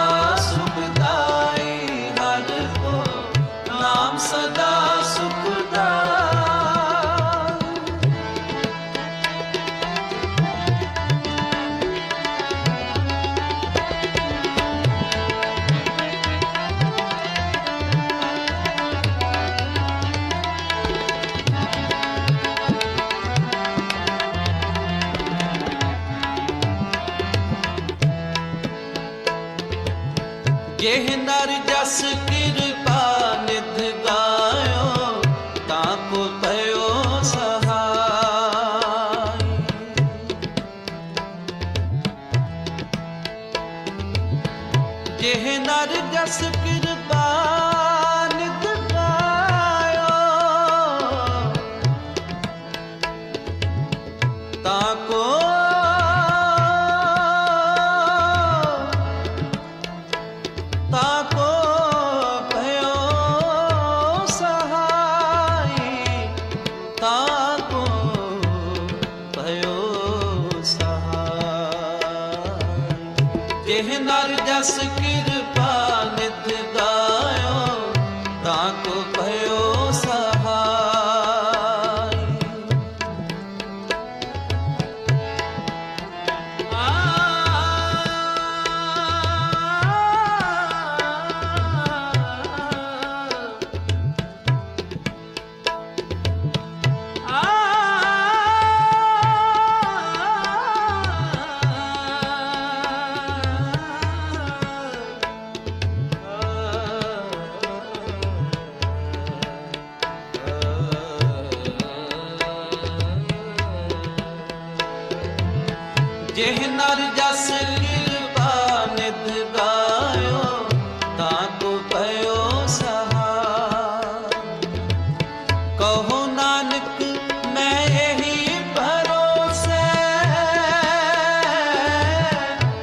जेह नर जस कृपा निध गायो ताको भयो सहाय। जेह नर जस कृपा निध गायो ताको ताको भयो सहाय। ताको भयो सहाय। जेह नर जस कृपा निध गायो ताको भयो सहाय। जेह नर जस कृपा निध गायो ताको भयो सहाय। कहो नानक मैं यही भरोसे,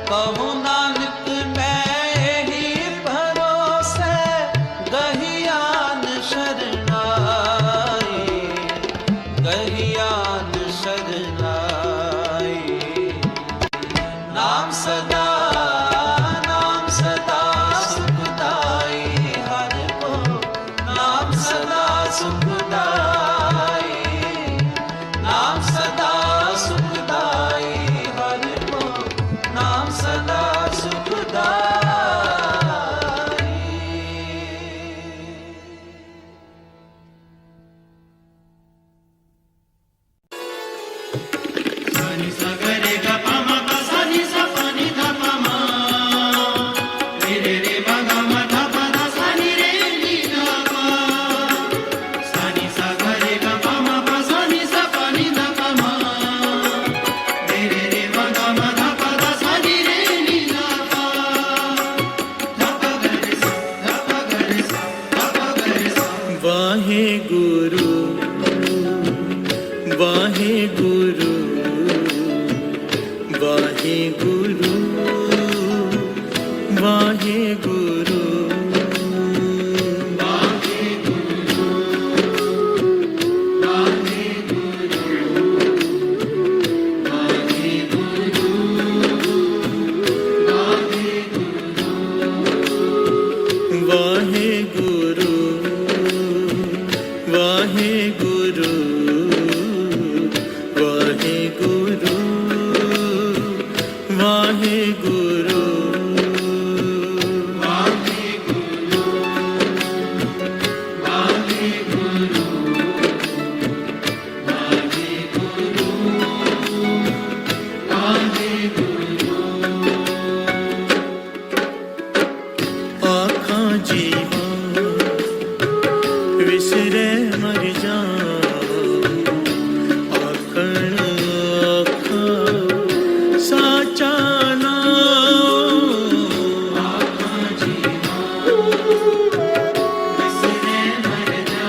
कहो नानक मैं यही भरोसे गहियान शरणाई। गहियान शरणाई। नाम सदा सुखदाई हर को। नाम सदा सुखदाई। नाम सदा सुखदाई हर को। नाम सदा सुखदाई। सानी सा गरे गा पा मा पा सानी सा पा नी धा पा मा रे रे रे मा गा मा धा पा धा सानी रे नी धा पा। सानी सा गरे गा पा मा पा सानी सा पा नी धा पा मा रे रे रे मा गा मा धा पा धा सानी रे नी धा पा। धा पा गरे सा धा पा गरे सा धा पा गरे सा। वाहे गुरु वाहे गुरु वाहे गुरु वाहे गुरु वाहे गुरु वाहे गुरु वाहे गुरु वाहे गुरु वाहे गुरु वाहे गुरु वाहे गुरु वाहे गुरु वाहे गुरु वाहे गुरु वाहे गुरु वाहे गुरु। आँखां जीवा विसरे मर जा आखण आखा साचा नाम। आखा जीवा विसरे मर जा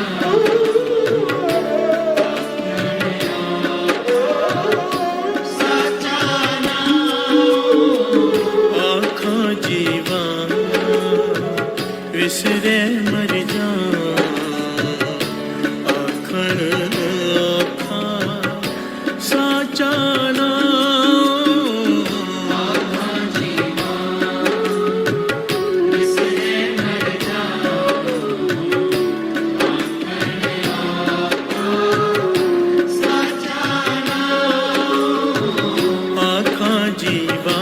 साचा नाम। आखा जीवा विसरे मर जा आखण आखा साचा नाम। आखा जीवा विसरे मर जा आखण आखा साचा नाम। आखा जीवा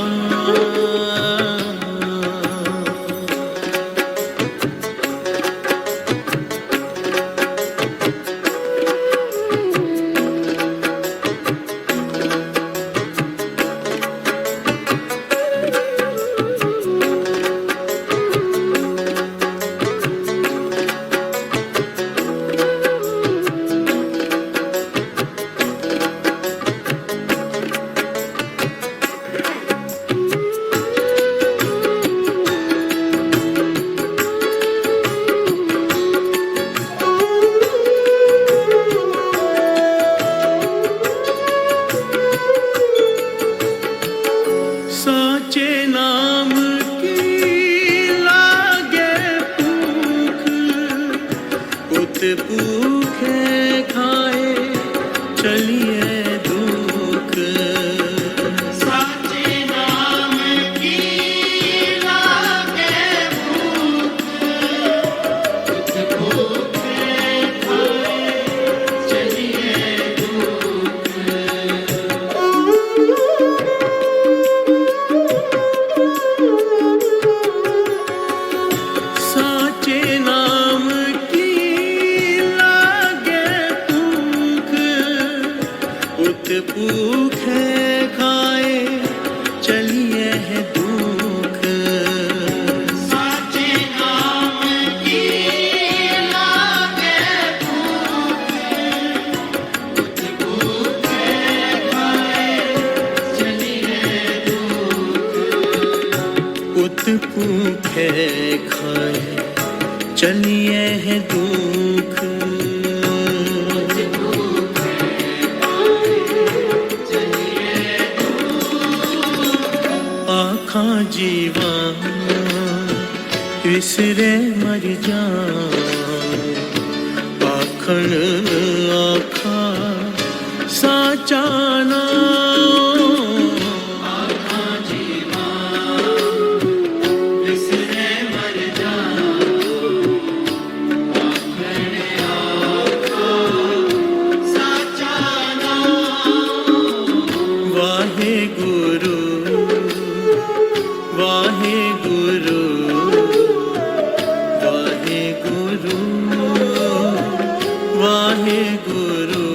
भूखे खाए चलिए दुख, साचे नाम की लागे भूख, उत भूखे खाए चलिए दुख। साचे नाम की लागे भूख, उत भूखे खाए चलिए है दुख, साचे नाम की लागे भूख, उत भूखे खाए चलिए दुख। उत भूखे खाए चलिए है दुख। आखा जीवा विसरे मर जा, आखण आखा साचा नाम, आखा जीवा विसरे मर जा, आखणे आखा साचा नाम। वाहे गुरु वाहे गुरु वाहे गुरु वाहे गुरु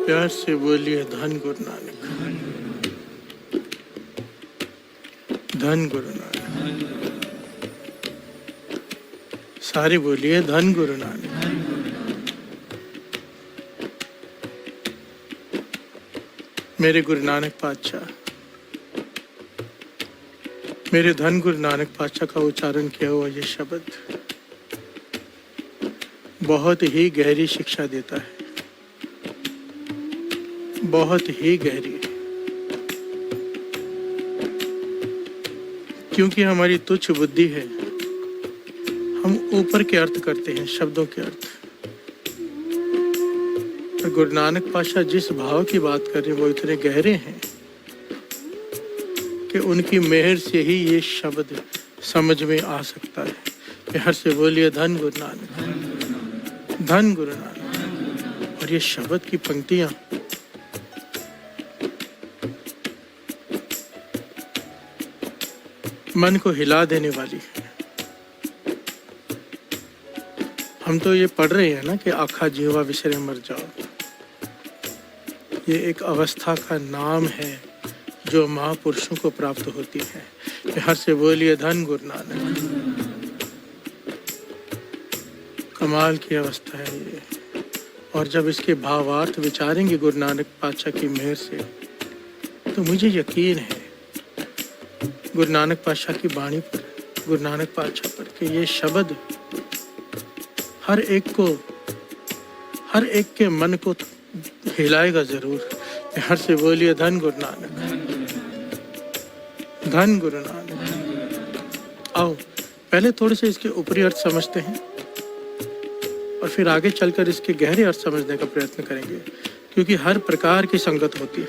प्यार से बोलिए धन गुरु नानक, धन गुरु नानक। सारे बोलिए धन गुरु नानक। मेरे गुरु नानक पातशाह, मेरे धन गुरु नानक पातशाह का उच्चारण किया हुआ ये शब्द बहुत ही गहरी शिक्षा देता है, बहुत ही गहरी। क्योंकि हमारी तुच्छ बुद्धि है, हम ऊपर के अर्थ करते हैं, शब्दों के अर्थ। और गुरु नानक पातशाह जिस भाव की बात कर रहे हैं वो इतने गहरे हैं कि उनकी मेहर से ही ये शब्द समझ में आ सकता है। प्यार से बोलिए धन गुरु नानक, धन गुरु नानक। और ये शब्द की पंक्तियां मन को हिला देने वाली है। हम तो ये पढ़ रहे हैं ना कि आखा जीवा विसरे मर जाओ, ये एक अवस्था का नाम है जो महापुरुषों को प्राप्त होती है। प्यार से बोलिए धन गुरु नानक। कमाल की अवस्था है ये। और जब इसके भावार्थ विचारेंगे गुरु नानक पातशाह की मेहर से, तो मुझे यकीन है गुरु नानक पातशाह की वाणी पर, गुरु नानक पातशाह पर, कि ये शब्द हर एक के मन को हिलाएगा जरूर। हर से बोलिए धन गुरु नानक, धन गुरु नानक। आओ पहले थोड़े से इसके ऊपरी अर्थ समझते हैं और फिर आगे चलकर इसके गहरे अर्थ समझने का प्रयत्न करेंगे, क्योंकि हर प्रकार की संगत होती है।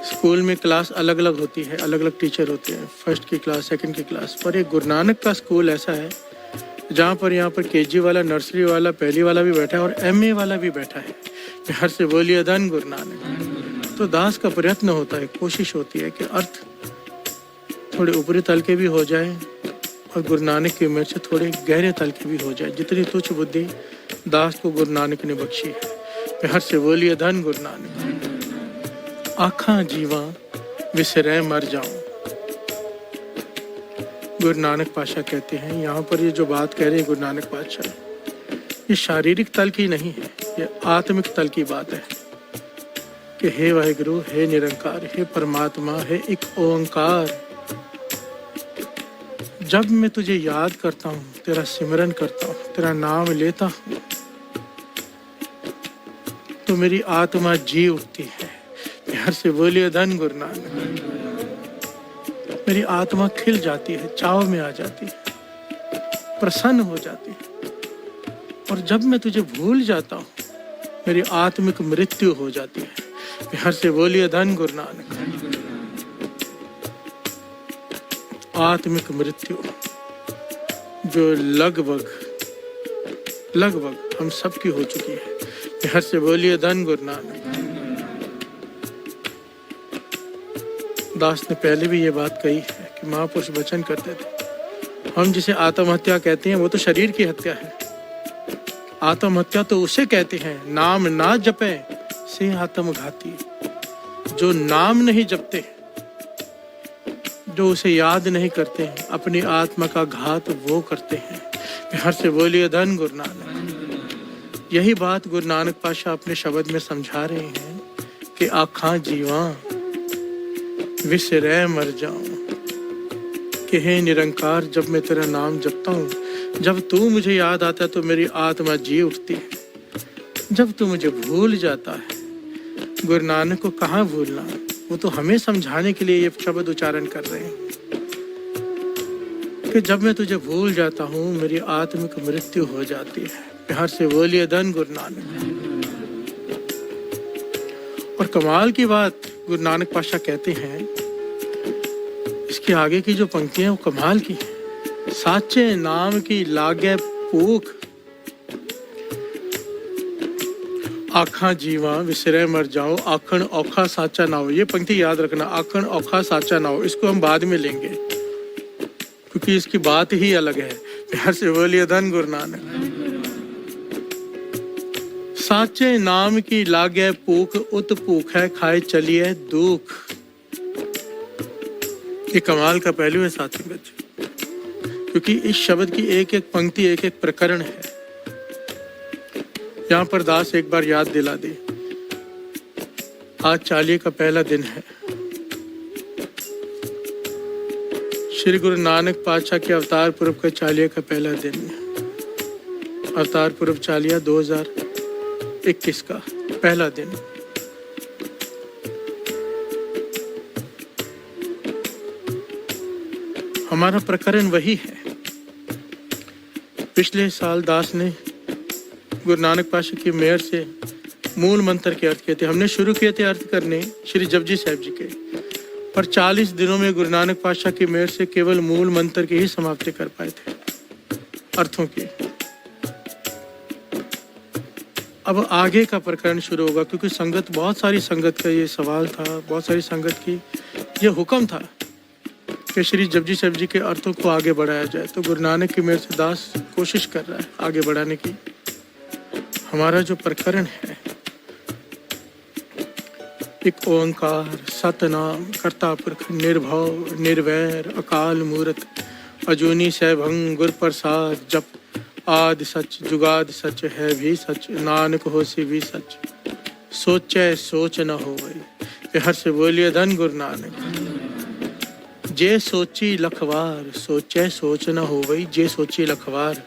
स्कूल में क्लास अलग अलग होती है, अलग अलग टीचर होते हैं, फर्स्ट की क्लास, सेकंड की क्लास, पर एक गुरु नानक का स्कूल ऐसा है जहाँ पर यहाँ पर केजी वाला, नर्सरी वाला, पहली वाला भी बैठा है और MA वाला भी बैठा है। हर से बोलिए धन गुरु नानक। तो दास का प्रयत्न होता है, कोशिश होती है कि अर्थ थोड़े ऊपरी तल के भी हो जाए और गुरु नानक की उम्र से थोड़े गहरे तल के भी हो जाए। जितनी तुच्छ बुद्धि दास को गुरु नानक ने बख्शी है। हर से बोलिए धन गुरु नानक। आखा जीवा विसरे मर जाऊं। गुरु नानक पातशाह कहते हैं, यहाँ पर ये जो बात कह रहे हैं गुरु नानक पातशाह, ये शारीरिक तल की नहीं है, ये आत्मिक तल की बात है कि हे वाहिगुरु, हे निरंकार, हे परमात्मा, हे एक ओंकार, जब मैं तुझे याद करता हूँ, तेरा सिमरन करता हूँ, तेरा नाम लेता हूँ, तो मेरी आत्मा जी उठती है। हर से बोलिए धन गुरु नानक। मेरी आत्मा खिल जाती है, चाव में आ जाती है, प्रसन्न हो जाती है। और जब मैं तुझे भूल जाता हूँ, मेरी आत्मिक मृत्यु हो जाती है। हर से बोलिए धन गुरु नानक। आत्मिक मृत्यु जो लगभग हम सबकी हो चुकी है। हर से बोलिए धन गुरु नानक। दास ने पहले भी ये बात कही है कि महापुरुष वचन करते थे, हम जिसे आत्महत्या कहते हैं वो तो शरीर की हत्या है। आत्महत्या तो उसे कहते हैं, नाम ना जपे से आत्मघाती। जो नाम नहीं जपते, जो उसे याद नहीं करते हैं, अपनी आत्मा का घात वो करते हैं। हर से बोलिए धन गुरु नानक। यही बात गुरु नानक पातशाह अपने शब्द में समझा रहे हैं कि आखा जीवा विसरे मर जाऊं। कि हे निरंकार, जब मैं तेरा नाम जपता हूँ, जब तू मुझे याद आता है तो मेरी आत्मा जी उठती है। जब तू मुझे भूल जाता है, गुरु नानक को कहाँ भूलना, वो तो हमें समझाने के लिए ये शब्द उच्चारण कर रहे हैं कि जब मैं तुझे भूल जाता हूँ, मेरी आत्मिक मृत्यु हो जाती है। प्यार से बोलिए धन गुरु नानक। और कमाल की बात गुरु नानक पातशाह कहते हैं, इसके आगे की जो पंक्तियां वो कमाल की है। साचे नाम की लागे भूख, आखा जीवा विसरे मर जाओ, आखन औखा साचा ना हो। ये पंक्ति याद रखना, आखन औखा साचा ना हो। इसको हम बाद में लेंगे क्योंकि इसकी बात ही अलग है। प्यार से बोलिए धन गुरु नानक। साचे नाम की लागे भूख, उत भूख है खाए चलिए दुख। ये कमाल का पहलू है साथ संगत जी, क्योंकि इस शब्द की एक एक पंक्ति एक एक प्रकरण है। यहाँ पर दास एक बार याद दिला दे, आज चालीहे का पहला दिन है। श्री गुरु नानक पातशाह के अवतार पुरब का चालीहे का पहला दिन है। अवतार पुरब चालीहा 2021 का पहला दिन। हमारा प्रकरण वही है। पिछले साल दास ने गुरु नानक पातशाह की मेहर से मूल मंत्र के अर्थ किए थे। हमने शुरू किए थे अर्थ करने श्री जपजी साहिब जी के, पर 40 दिनों में गुरु नानक पातशाह की मेहर से केवल मूल मंत्र की ही समाप्ति कर पाए थे, अर्थों की। अब आगे का प्रकरण शुरू होगा, क्योंकि संगत, बहुत सारी संगत का ये सवाल था, बहुत सारी संगत की ये हुक्म था कि श्री जपजी साहिब जी के अर्थों को आगे बढ़ाया जाए। तो गुरु नानक की मेहर से दास कोशिश कर रहा है आगे बढ़ाने की। हमारा जो प्रकरण है, एक ओंकार सतनाम करता पुरख निर्भव निर्वैर अकाल मूरत अजूनी सैभंग गुर प्रसाद जप आदि सच जुगाद सच है भी सच नानक होसी भी सच सोचे सोच न हो गई। हर से बोलिए धन गुरु नानक। जे सोची लखवार सोचे सोच न हो गई, जे सोची लखवार,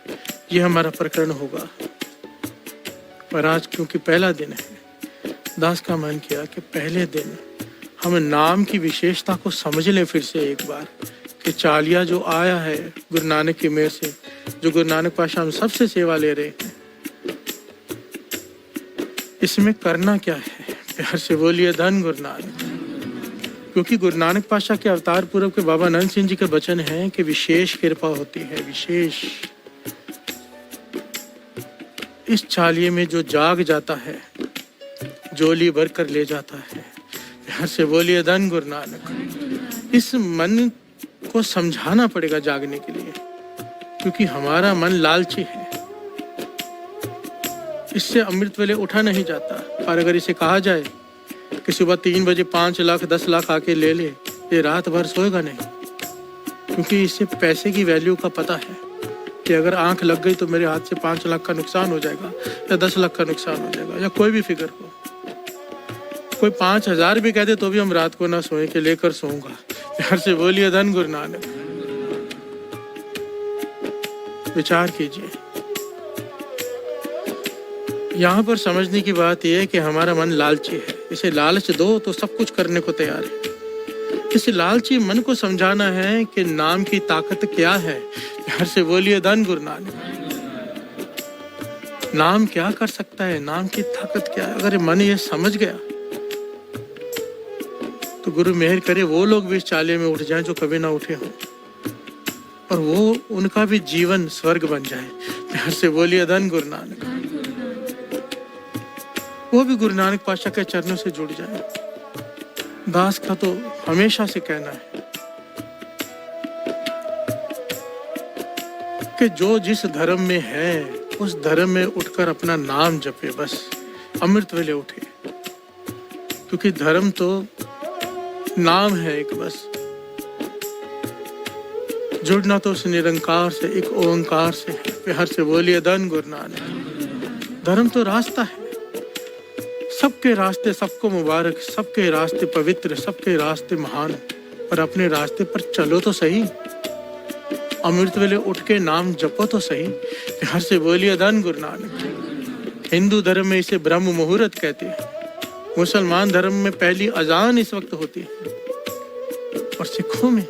ये हमारा प्रकरण होगा। पर आज क्योंकि पहला दिन है, दास का मन किया कि पहले दिन हम नाम की विशेषता को समझ लें फिर से एक बार, कि चालिया जो आया है गुरु नानक की मेहर से, जो गुरु नानक पातशाह हम सबसे सेवा ले रहे हैं, इसमें करना क्या है। प्यार से बोलिए धन गुरु नानक। क्योंकि गुरु नानक पातशाह के अवतार पूर्व के बाबा नंद सिंह जी के वचन हैं कि विशेष कृपा होती है, विशेष इस चालिये में जो जाग जाता है, जोली भर कर ले जाता है। प्यार से बोलिए धन गुरु नानक। इस मन को समझाना पड़ेगा जागने के लिए, क्योंकि हमारा मन लालची है, इससे अमृत वेले उठा नहीं जाता। और अगर इसे कहा जाए कि सुबह 3 बजे 5 लाख 10 लाख आके ले ले, ये रात भर सोएगा नहीं, क्योंकि इससे पैसे की वैल्यू का पता है कि अगर आंख लग गई तो मेरे हाथ से 5 लाख का नुकसान हो जाएगा या 10 लाख का नुकसान हो जाएगा, या कोई भी फिगर हो। कोई 5000 भी कहते तो भी हम रात को ना सोए के लेकर सोऊंगा। प्यार से बोलिए धन गुरु नानक। विचार कीजिए। यहाँ पर समझने की बात यह है कि हमारा मन लालची है, इसे लालच दो तो सब कुछ करने को तैयार है। इस लालची मन को समझाना है कि नाम की ताकत क्या है। प्यार से बोलिए धन गुरु नानक। नाम क्या कर सकता है, नाम की ताकत क्या है। अगर मन ये समझ गया तो गुरु मेहर करे वो लोग भी इस चाले में उठ जाएं जो कभी ना उठे हों, और वो उनका भी जीवन स्वर्ग बन जाए। प्यार से बोलिए धन गुरु नानक। वो भी गुरु नानक पातशाह के चरणों से जुड़ जाए। दास का तो हमेशा से कहना है कि जो जिस धर्म में है उस धर्म में उठकर अपना नाम जपे, बस अमृत वेले उठे, क्योंकि धर्म तो नाम है एक, बस जुड़ना तो उस निरंकार से, एक ओंकार से है। प्यार से बोलिए धन गुरु नानक। धर्म तो रास्ता है, सबके रास्ते सबको मुबारक, सबके रास्ते पवित्र, सबके रास्ते महान, पर अपने रास्ते पर चलो तो सही। अमृत वेले उठ के नाम जपो तो सही। प्यार से बोलिए धन गुरु नानक। हिंदू धर्म में इसे ब्रह्म मुहूर्त कहते हैं, मुसलमान धर्म में पहली अजान इस वक्त होती है, और सिखों में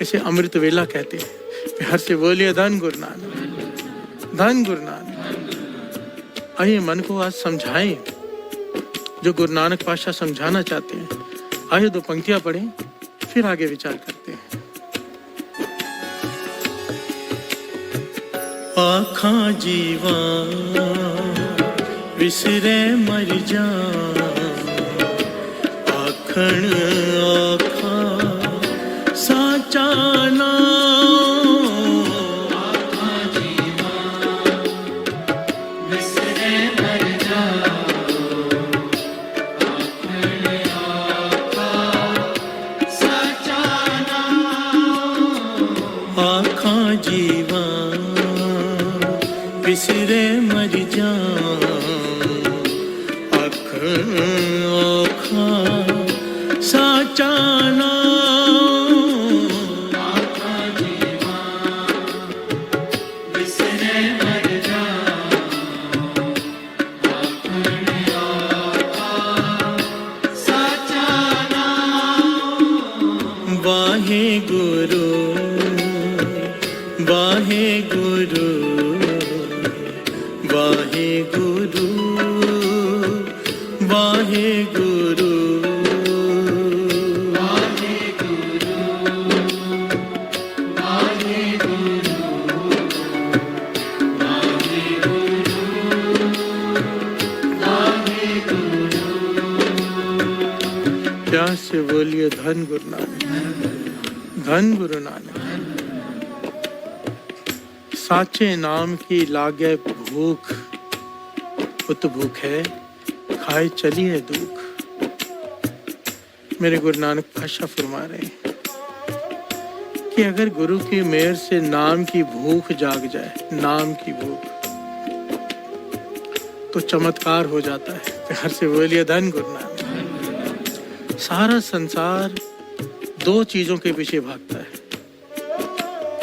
इसे अमृत वेला कहते हैं। प्यार से बोलिए धन गुरु नानक। धन गुरु नानक। आइए मन को आज समझाएं जो गुरु नानक पातशाह समझाना चाहते हैं। आइए 2 पंक्तियां पढ़ें, फिर आगे विचार करते हैं। आखा जीवा विसरे मर जा, आखण आखा साचा नाम। आखा जीवा विसरे मर जा, आखण आखा साचा नाम। आखा जीवा विसरे मर जा, आखण आखा साचा नाम। आखा जीवा विसरे मर जा, आखण आखा साचा नाम। वाहे गुरु वाहे गुरु वाहे गुरु वाहे गुरु वाहे गुरु वाहे गुरु वाहे गुरु वाहे गुरु। प्यार से बोलिए धन गुरु नानक। धन गुरु नानक। साचे नाम की लागे भूख, उत भूख है खाए चली है दुख। मेरे गुरु नानक पातशाह फरमा रहे हैं कि अगर गुरु की मेहर से नाम की भूख जाग जाए, नाम की भूख, तो चमत्कार हो जाता है। प्यार से बोलिए धन गुरु नानक। सारा संसार 2 चीजों के पीछे भागता है,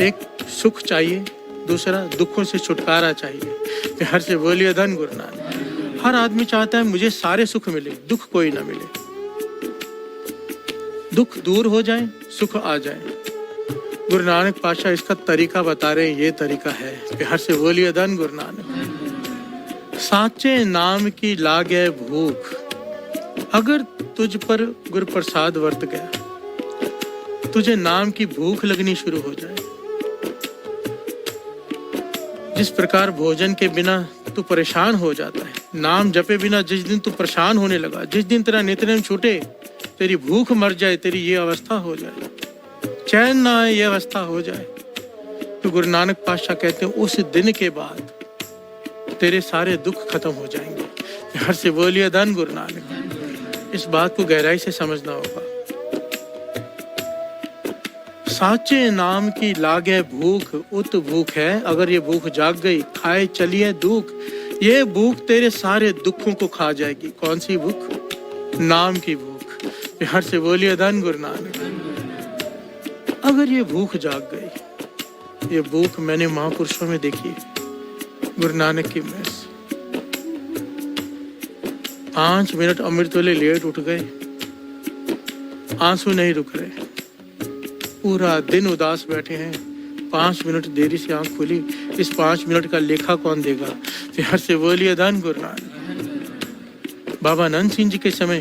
एक सुख चाहिए, दूसरा दुखों से छुटकारा चाहिए। प्यार से बोलिए धन गुरु नानक। हर आदमी चाहता है मुझे सारे सुख मिले, दुख कोई ना मिले। दुख दूर हो जाए, सुख आ जाए। गुरु नानक पातशाह इसका तरीका बता रहे हैं, ये तरीका है। प्यार से बोलिए धन गुरु नानक। साचे नाम की लागे भूख। अगर तुझ पर गुरु प्रसाद वर्त गया, तुझे नाम की भूख लगनी शुरू हो जाए। जिस प्रकार भोजन के बिना तू परेशान हो जाता है। नाम जपे बिना जिस दिन तू परेशान होने लगा, जिस दिन तेरा नित्यनेम छूटे, तेरी भूख मर जाए, तेरी ये अवस्था हो जाए, चैन ना आए, ये अवस्था हो जाए, तो गुरु नानक पातशाह कहते हैं उस दिन के बाद तेरे सारे दुख खत्म हो जाएंगे। हर से बोलिए धन गुरु नानक। इस बात को गहराई से समझना होगा। साचे नाम की लागे भूख उत भूख है, अगर ये भूख जाग गई खाए चलिए दुख, ये भूख तेरे सारे दुखों को खा जाएगी। कौन सी भूख? नाम की भूख। हर से बोलिए धन गुरु नानक। अगर ये भूख जाग गई, ये भूख मैंने महापुरुषों में देखी है, गुरु नानक की महस। 5 मिनट अमृत वाले लेट उठ गए, आंसू नहीं रुक रहे, पूरा दिन उदास बैठे हैं, 5 मिनट देरी से आंख खुली, इस 5 मिनट का लेखा कौन देगा? हर से बोलिए धन गुरु नानक। बाबा नंद सिंह जी के समय,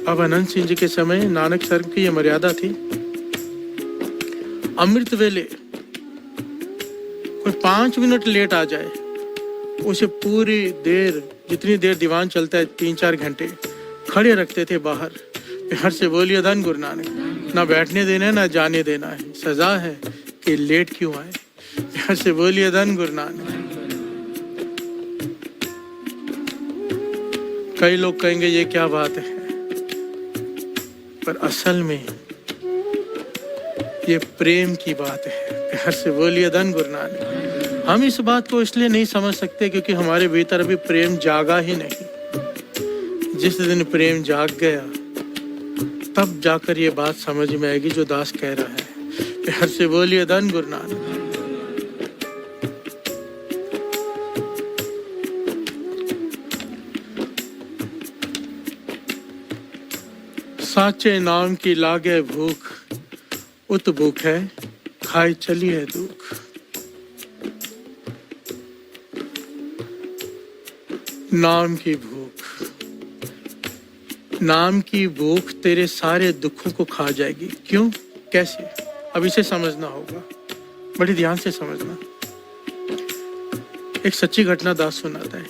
बाबा नंद सिंह जी के समय नानक सर की यह मर्यादा थी, अमृत वेले कोई 5 मिनट लेट आ जाए, उसे पूरी देर, जितनी देर दीवान चलता है 3-4 घंटे, खड़े रखते थे बाहर। हर से बोलिए धन गुरु नानक। ना बैठने देना है ना जाने देना है, सजा है कि लेट क्यों आए। हर से बोलिए धन गुरु नानक। कई लोग कहेंगे ये क्या बात है, पर असल में ये प्रेम की बात है। हर से बोलिए धन गुरु नानक। हम इस बात को इसलिए नहीं समझ सकते क्योंकि हमारे भीतर अभी प्रेम जागा ही नहीं। जिस दिन प्रेम जाग गया तब जाकर ये बात समझ में आएगी जो दास कह रहा है। हर से बोलिए धन गुरु नानक। साचे नाम की लागे भूख उत भूख है, खाए चलिए दुख। नाम की भूख, नाम की भूख तेरे सारे दुखों को खा जाएगी। क्यों? कैसे? अब इसे समझना होगा, बड़ी ध्यान से समझना। एक सच्ची घटना दास सुनाता है,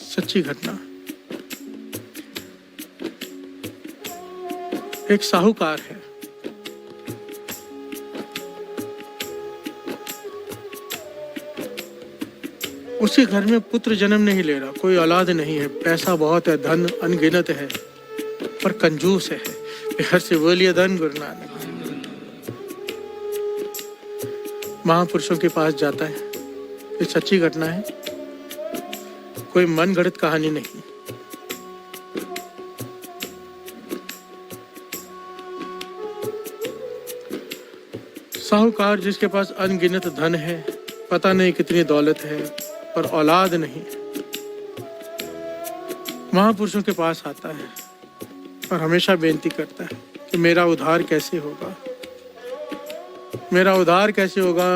सच्ची घटना। एक साहूकार है, उसके घर में पुत्र जन्म नहीं ले रहा, कोई औलाद नहीं है, पैसा बहुत है, धन अनगिनत है, पर कंजूस है। हर से बोलिए धन गुरु नानक। महापुरुषों के पास जाता है, ये सच्ची घटना है, कोई मन गढ़ंत कहानी नहीं। साहूकार जिसके पास अनगिनत धन है, पता नहीं कितनी दौलत है, पर औलाद नहीं, महापुरुषों के पास आता है और हमेशा बेनती करता है कि मेरा उद्धार कैसे होगा, मेरा उद्धार कैसे होगा,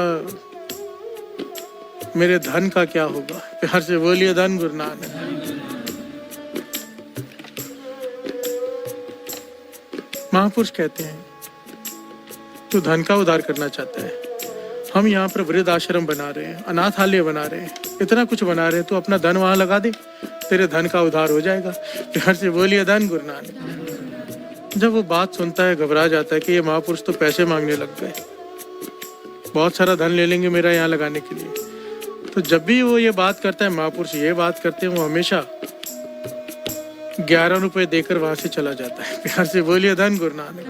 मेरे धन का क्या होगा। प्यार से बोलिए धन गुरु नानक। महापुरुष कहते हैं तू धन का उद्धार करना चाहता है, हम यहाँ पर वृद्ध आश्रम बना रहे हैं, अनाथालय बना रहे हैं, इतना कुछ बना रहे हैं, तो अपना धन वहां लगा दे, तेरे धन का उद्धार हो जाएगा। प्यार से बोलिए धन गुरु नानक। जब वो बात सुनता है घबरा जाता है कि ये महापुरुष तो पैसे मांगने लग गए, बहुत सारा धन ले लेंगे मेरा यहाँ लगाने के लिए। तो जब भी वो ये बात करता है, महापुरुष ये बात करते हैं, वो हमेशा 11 रुपए देकर वहां से चला जाता है। प्यार से बोलिए धन गुरु नानक।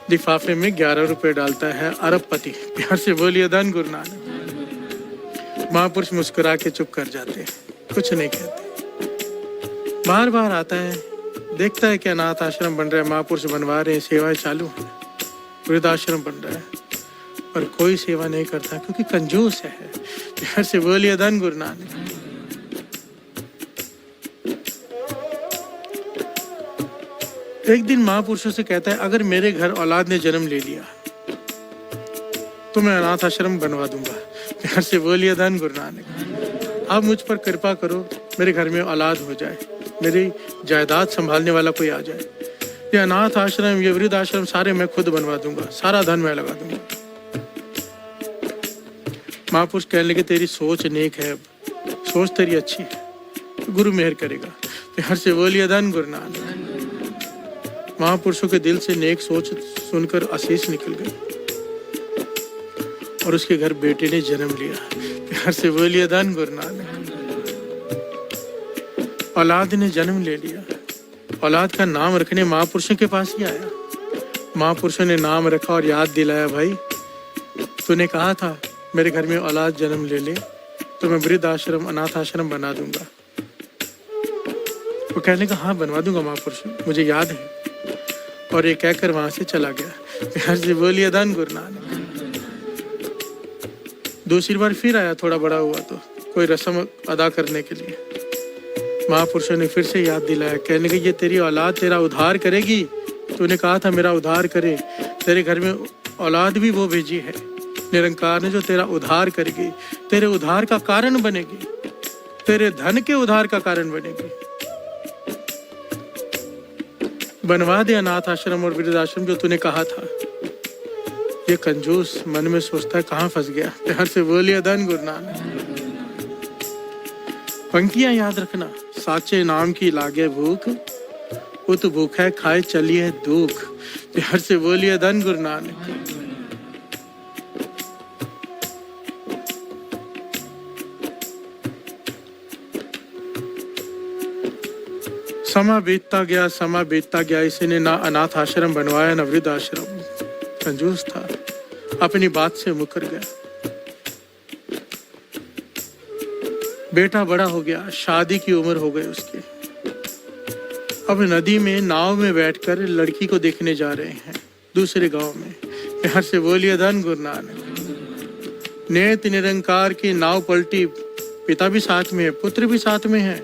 लिफाफे में 11 रुपए डालता है अरबपति। प्यार से बोलिए धन गुरु नानक। महापुरुष मुस्कुरा के चुप कर जाते हैं, कुछ नहीं कहते। बार बार आता है, देखता है कि अनाथ आश्रम बन रहा है, महापुरुष बनवा रहे हैं, सेवाएं चालू है, वृद्धाश्रम बन रहा है, पर कोई सेवा नहीं करता क्योंकि कंजूस है। प्यार से बोलिए धन गुरु नानक। एक दिन महापुरुषों से कहता है अगर मेरे घर औलाद ने जन्म ले लिया तो मैं अनाथ आश्रम बनवा दूंगा। प्यार से बोलिए धन गुरु नानक। आप मुझ पर कृपा करो, मेरे घर में औलाद हो जाए, मेरी जायदाद संभालने वाला कोई आ जाए, ये अनाथ आश्रम, ये वृद्ध आश्रम सारे मैं खुद बनवा दूंगा, सारा धन मैं लगा दूंगा। महापुरुष कहने लगे तेरी सोच नेक है, सोच तेरी अच्छी है, तो गुरु मेहर करेगा। प्यार से बोलिए धन गुरु नानक। महापुरुषों के दिल से नेक सोच सुनकर आशीष निकल गई और उसके घर बेटे ने जन्म लिया। प्यार से बोलिए धन गुरु नानक। औलाद ने जन्म ले लिया। औलाद का नाम रखने महापुरुषों के पास ही आया। महापुरुषों ने नाम रखा और याद दिलाया, भाई तूने कहा था मेरे घर में औलाद जन्म ले ले तो मैं वृद्ध आश्रम अनाथ आश्रम बना दूंगा। वो कहने का हाँ बनवा दूंगा महापुरुष, मुझे याद है। और ये कहकर वहां से चला गया। प्यार से बोलिए धन गुरु नानक। दूसरी बार फिर आया, थोड़ा बड़ा हुआ तो कोई रस्म अदा करने के लिए। महापुरुषों ने फिर से याद दिलाया, कहने लगे ये तेरी औलाद तेरा उद्धार करेगी, तूने कहा था मेरा उद्धार करे। तेरे घर में औलाद भी वो भेजी है निरंकार ने जो तेरा उद्धार करेगी, तेरे उद्धार का कारण बनेगी, तेरे धन के उद्धार का कारण बनेगी। बनवा दे अनाथ आश्रम और वृद्धाश्रम जो तूने कहा था। ये कंजूस मन में सोचता है कहाँ फंस गया। प्यार से बोलिए धन गुरु नानक। पंक्तियां याद रखना, साचे नाम की लागे भूख, उत भूखा खाए चलिए दुख। प्यार से बोलिए धन गुरु नानक। समा बीतता गया, इसने ना अनाथ आश्रम बनवाया ना वृद्ध आश्रम। कंजूस था, अपनी बात से मुकर गया। बेटा बड़ा हो गया, शादी की उम्र हो गई उसकी। अब नदी में नाव में बैठकर लड़की को देखने जा रहे हैं दूसरे गांव में। प्यार से बोलिए धन गुरु नानक। नेत निरंकार की नाव पलटी, पिता भी साथ में है, पुत्र भी साथ में है,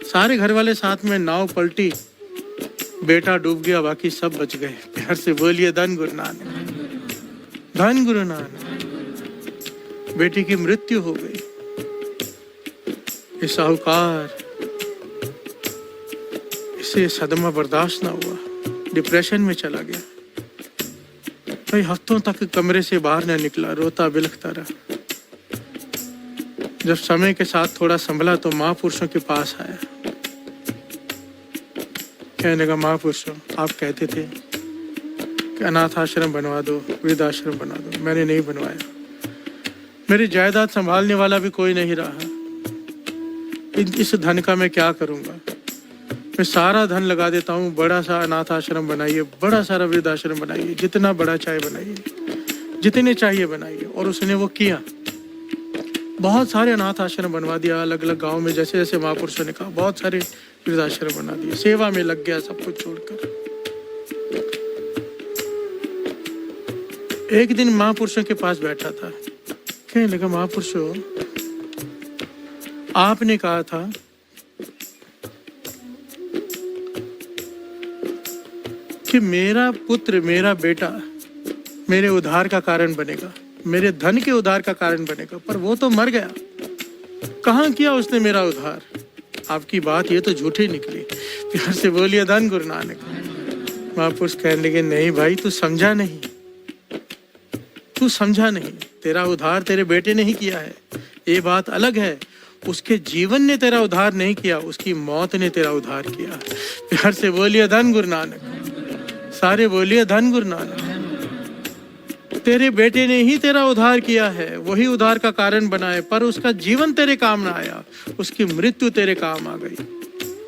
सारे घर वाले साथ में। नाव पलटी, बेटा डूब गया, बाकी सब बच गए। प्यार से बोलिए धन गुरु नानक। धन गुरु नानक। बेटी की मृत्यु हो गई। ये साहूकार, इसे सदमा बर्दाश्त ना हुआ, डिप्रेशन में चला गया। कई हफ्तों तक कमरे से बाहर न निकला, रोता बिलखता रहा। जब समय के साथ थोड़ा संभला तो महापुरुषों के पास आया। कहने लगा महापुरुषों आप कहते थे कि अनाथ आश्रम बनवा दो, वृद्ध आश्रम बना दो, मैंने नहीं बनवाया। मेरी जायदाद संभालने वाला भी कोई नहीं रहा। इस धन का मैं क्या करूंगा? मैं सारा धन लगा देता हूँ, बड़ा सा अनाथ आश्रम बनाइए, बड़ा सारा वृद्ध आश्रम बनाइए, जितना बड़ा चाहे बनाइए, जितने चाहिए बनाइए। और उसने वो किया, बहुत सारे अनाथ आश्रम बनवा दिया अलग अलग गांव में, जैसे जैसे महापुरुषों ने कहा। बहुत सारे वृद्धाश्रम बना दिए, सेवा में लग गया सब कुछ छोड़कर। एक दिन महापुरुषों के पास बैठा था, कहने लगा महापुरुषों आपने कहा था कि मेरा पुत्र, मेरा बेटा मेरे उद्धार का कारण बनेगा, मेरे धन के उद्धार का कारण बनेगा, पर वो तो मर गया। कहाँ किया उसने मेरा उद्धार? आपकी बात ये तो झूठी निकली। प्यार से बोलिए धन गुरु नानक। महापुरुष कहने लगे नहीं भाई, तू समझा नहीं, तू समझा नहीं। तेरा उद्धार तेरे बेटे ने ही किया है, ये बात अलग है। उसके जीवन ने तेरा उद्धार नहीं किया, उसकी मौत ने तेरा उद्धार किया। प्यार से बोलिए धन गुरु नानक। सारे बोलिए धन गुरु नानक। तेरे बेटे ने ही तेरा उद्धार किया है, वही उद्धार का कारण बना है, पर उसका जीवन तेरे काम ना आया, उसकी मृत्यु तेरे काम आ गई।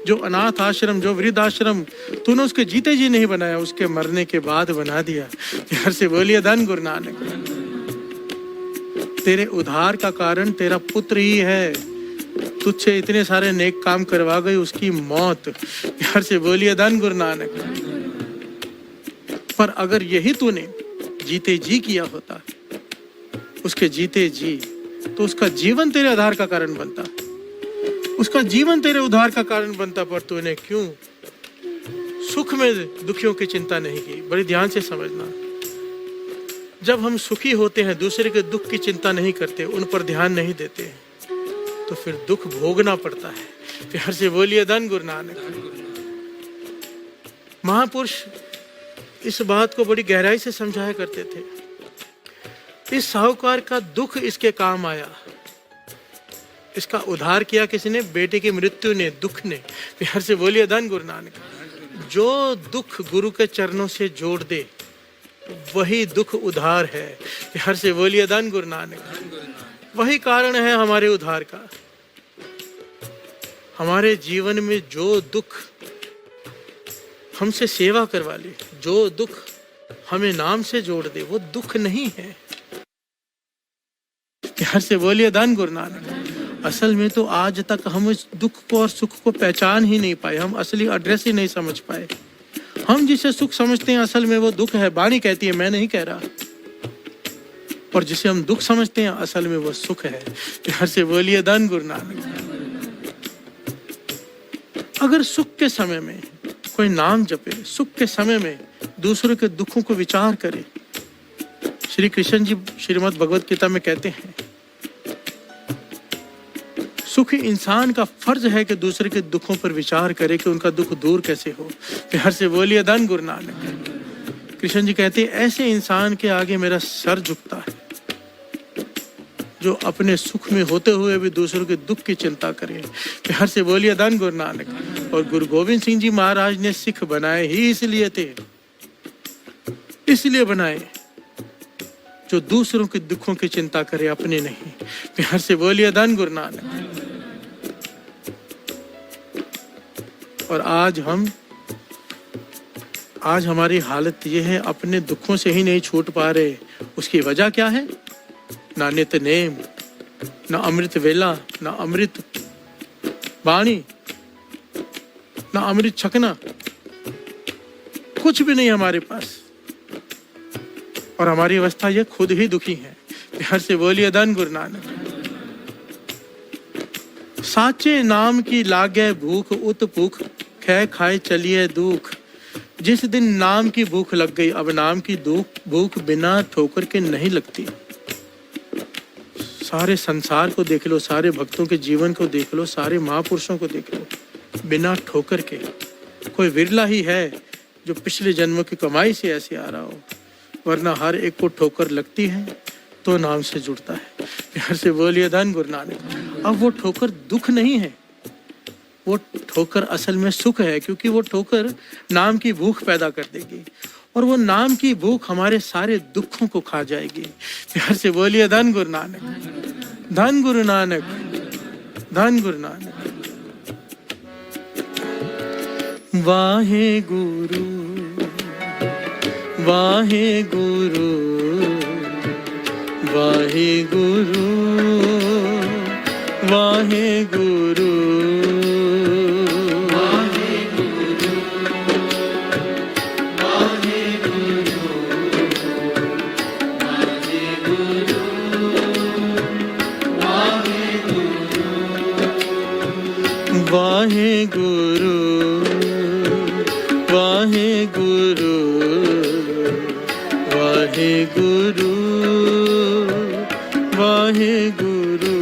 जो अनाथ आश्रम, जो वृद्ध आश्रम तूने उसके जीते जी नहीं बनाया, उसके मरने के बाद बना दिया। प्यार से बोलिए धन गुरु नानक। तेरे उद्धार का कारण तेरा पुत्र ही है, तुझसे इतने सारे नेक काम करवा गई, उसकी मौत। प्यार से बोलिए धन गुरु नानक। पर अगर यही तूने जीते जी किया होता, उसके जीते जी, तो उसका जीवन तेरे आधार का कारण बनता, उसका जीवन तेरे उद्धार का कारण बनता। पर तूने क्यों सुख में दुखियों की चिंता नहीं की? बड़ी ध्यान से समझना, जब हम सुखी होते हैं, दूसरे के दुख की चिंता नहीं करते, उन पर ध्यान नहीं देते, तो फिर दुख भोगना पड़ता है। प्यार से बोलिए धन गुरु नानक। महापुरुष इस बात को बड़ी गहराई से समझाया करते थे। इस साहूकार का दुख इसके काम आया। इसका उद्धार किया किसने? बेटे की मृत्यु ने, दुख ने। प्यार से बोलिए धन गुरु नानक। जो दुख गुरु के चरणों से जोड़ दे वही दुख उद्धार है। प्यार से बोलिए धन गुरु नानक। वही कारण है हमारे उद्धार का। हमारे जीवन में जो दुख हमसे सेवा करवा ले, जो दुख हमें नाम से जोड़ दे, वो दुख नहीं है। प्यार से बोलिए धन गुरु नानक। असल में तो आज तक हम इस दुख को और सुख को पहचान ही नहीं पाए, हम असली एड्रेस ही नहीं समझ पाए। हम जिसे सुख समझते हैं असल में वो दुख है। वाणी कहती है, मैं नहीं कह रहा। और जिसे हम दुख समझते हैं असल में वो सुख है। प्यार से बोलिए धन गुरु नानक। अगर सुख के समय में कोई नाम जपे, सुख के समय में दूसरों के दुखों को विचार करे, श्री कृष्ण जी श्रीमद् भगवत गीता में कहते हैं, सुखी इंसान का फर्ज है कि दूसरे के दुखों पर विचार करे कि उनका दुख दूर कैसे हो। प्यार से बोलिए धन गुरु नानक। कृष्ण जी कहते हैं, ऐसे इंसान के आगे मेरा सर झुकता है जो अपने सुख में होते हुए भी दूसरों के दुख की चिंता करे। प्यार से बोलिए धन गुरु नानक। और गुरु गोविंद सिंह जी महाराज ने सिख बनाए ही इसलिए थे, इसलिए बनाए जो दूसरों के दुखों की चिंता करे, अपने नहीं। प्यार से बोलिए धन गुरु नानक। और आज हमारी हालत ये है, अपने दुखों से ही नहीं छूट पा रहे। उसकी वजह क्या है? ना नित नेम, ना अमृत वेला, ना अमृत वाणी, ना अमृत छकना, कुछ भी नहीं हमारे पास। और हमारी अवस्था ये खुद ही दुखी है। प्यार से बोलिए धन गुरु नानक। साचे नाम की लागे भूख, उत भूख खे खाए चलिए दुख। जिस दिन नाम की भूख लग गई, अब नाम की भूख बिना ठोकर के नहीं लगती। सारे संसार को देख लो, सारे भक्तों के जीवन को देख लो, सारे महापुरुषों को देख लो, बिना ठोकर के। कोई विरला ही है जो पिछले जन्मों की कमाई से ऐसे आ रहा हो, वरना हर एक को ठोकर लगती है तो नाम से जुड़ता है। प्यार से बोलिए धन गुरु नानक। अब वो ठोकर दुख नहीं है, वो ठोकर असल में सुख है, क्योंकि वो ठोकर नाम की भूख पैदा कर देगी और वो नाम की भूख हमारे सारे दुखों को खा जाएगी। प्यार से बोलिए धन गुरु नानक। धन गुरु नानक, धन गुरु नानक। वाहे गुरु, वाहे गुरु, वाहे गुरु, वाहे गुरु, वाहे गुरु, वाहे गुरु, वाहे गुरु, वाहे गुरु, वाहे गुरु, वाहे गुरु, वाहे गुरु, वाहे गुरु।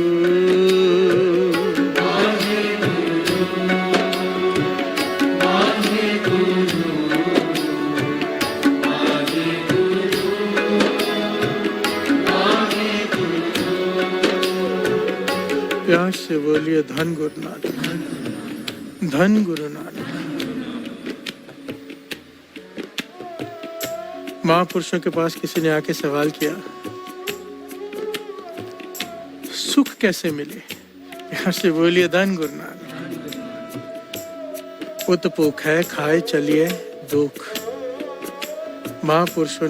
प्यार से बोलिए धन गुरु नानक, धन गुरु नानक। महापुरुषों के पास किसी ने आके सवाल किया, सुख कैसे मिले? प्यार से बोलिए धन गुरु नानक। उत भूख है खाए चलिए दुख। महापुरुषों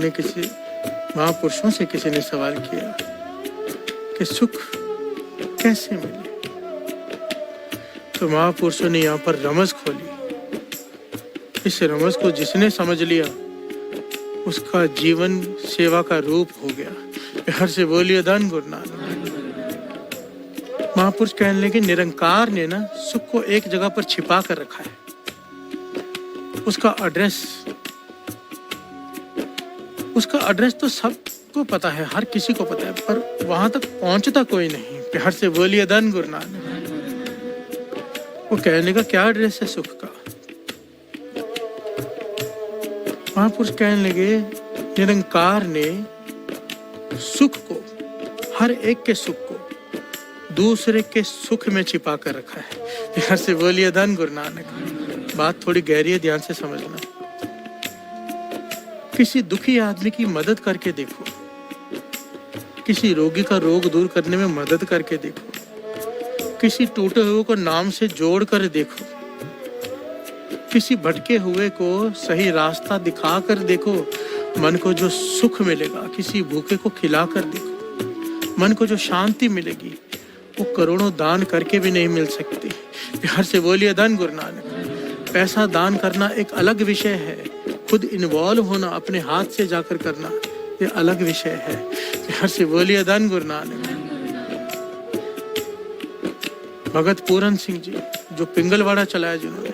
से किसी ने सवाल किया कि सुख कैसे मिले? तो महापुरुषों ने यहाँ पर रमज खोली। इस रमज को जिसने समझ लिया उसका जीवन सेवा का रूप हो गया। प्यार से बोलिए धन गुरु नानक। महापुरुष कहने लगे, निरंकार ने ना सुख को एक जगह पर छिपा कर रखा है। उसका एड्रेस तो सबको पता है, हर किसी को पता है, पर वहां तक पहुंचता कोई नहीं। प्यार से बोलिए धन गुरु नानक। वो कहने का क्या एड्रेस है सुख का? महापुरुष कहने लगे, निरंकार ने सुख को, हर एक के सुख को दूसरे के सुख में छिपा कर रखा है। प्यार से बोलिए धन गुरु नानक। बात थोड़ी गहरी है, ध्यान से समझना। किसी दुखी आदमी की मदद करके देखो, किसी रोगी का रोग दूर करने में मदद करके देखो, किसी टूटे हुए को नाम से जोड़ कर देखो, किसी भटके हुए को सही रास्ता दिखा कर देखो, मन को जो सुख मिलेगा, किसी भूखे को खिला कर देखो, मन को जो शांति मिलेगी वो करोड़ों दान करके भी नहीं मिल सकती। प्यार से बोलिए धन गुरु नानक। पैसा दान करना एक अलग विषय है, खुद इन्वॉल्व होना, अपने हाथ से जाकर करना, ये अलग विषय है। प्यार से बोलिए धन गुरु नानक। भगत पूरन सिंह जी जो पिंगलवाड़ा चलाया, जिन्होंने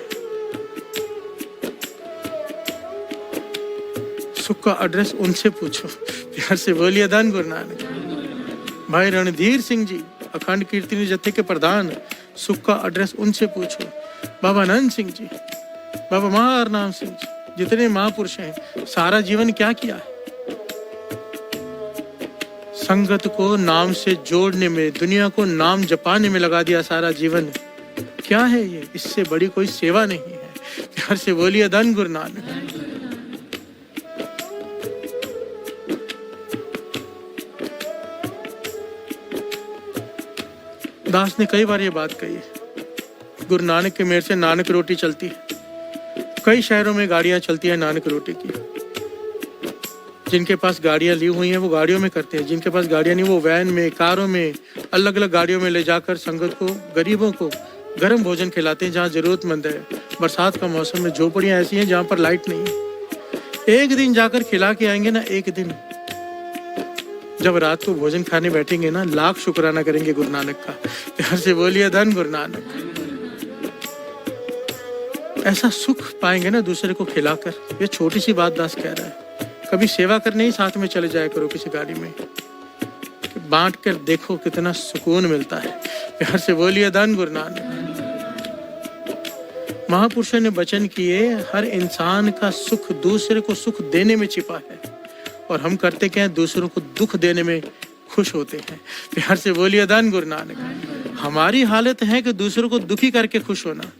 सुख का एड्रेस उनसे पूछो। प्यार से बोलिए धन गुरु नानक। भाई रणधीर सिंह जी अखंड कीर्तनी जत्थे के प्रधान, सुख का एड्रेस उनसे पूछो। बाबा आनंद सिंह जी, बाबा महारनाम सिंह जी, जितने महापुरुष हैं, सारा जीवन क्या किया है? संगत को नाम से जोड़ने में, दुनिया को नाम जपाने में लगा दिया सारा जीवन। क्या है ये? इससे बड़ी कोई सेवा नहीं है। प्यार से बोलिए धन गुरु नानक। दास ने कई बार ये बात कही है, गुरु नानक के मेहर से नानक रोटी चलती है। कई शहरों में गाड़ियां चलती हैं नानक रोटी की। जिनके पास गाड़ियां ली हुई हैं वो गाड़ियों में करते हैं, जिनके पास गाड़ियां नहीं वो वैन में, कारों में, अलग अलग गाड़ियों में ले जाकर संगत को, गरीबों को गर्म भोजन खिलाते हैं जहाँ जरूरतमंद है। बरसात का मौसम में झोपड़ियाँ ऐसी हैं जहाँ पर लाइट नहीं है। एक दिन जाकर खिला के आएंगे ना, एक दिन जब रात को भोजन खाने बैठेंगे ना, लाख शुक्राना करेंगे गुरु नानक का। प्यार से बोलिए धन गुरु नानक। ऐसा सुख पाएंगे ना दूसरे को खिलाकर। ये छोटी सी बात दास कह रहा है। कभी सेवा करने ही साथ में चले जाया करो किसी गाड़ी में, बांट कर देखो कितना सुकून मिलता है। प्यार से बोलिए धन गुरु नानक। महापुरुषों ने वचन किए, हर इंसान का सुख दूसरे को सुख देने में छिपा है, और हम करते क्या है? दूसरों को दुख देने में खुश होते हैं। प्यार से बोलिए धन गुरु नानक। हमारी हालत है कि दूसरों को दुखी करके खुश होना,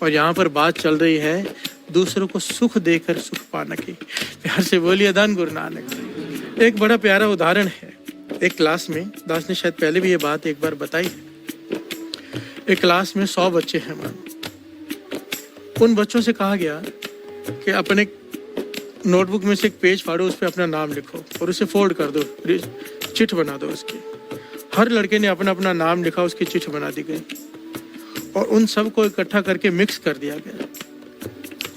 और यहाँ पर बात चल रही है दूसरों को सुख देकर सुख पाने की। प्यार से बोलिए धन गुरु नानक। एक बड़ा प्यारा उदाहरण है। एक क्लास में, दास ने शायद पहले भी ये बात एक बार बताई है, एक क्लास में 100 बच्चे हैं मानो। उन बच्चों से कहा गया कि अपने नोटबुक में से एक पेज फाड़ो, उस पर अपना नाम लिखो और उसे फोल्ड कर दो, चिट बना दो उसकी। हर लड़के ने अपना अपना नाम लिखा, उसकी चिट बना दी गई और उन सब को इकट्ठा करके मिक्स कर दिया गया।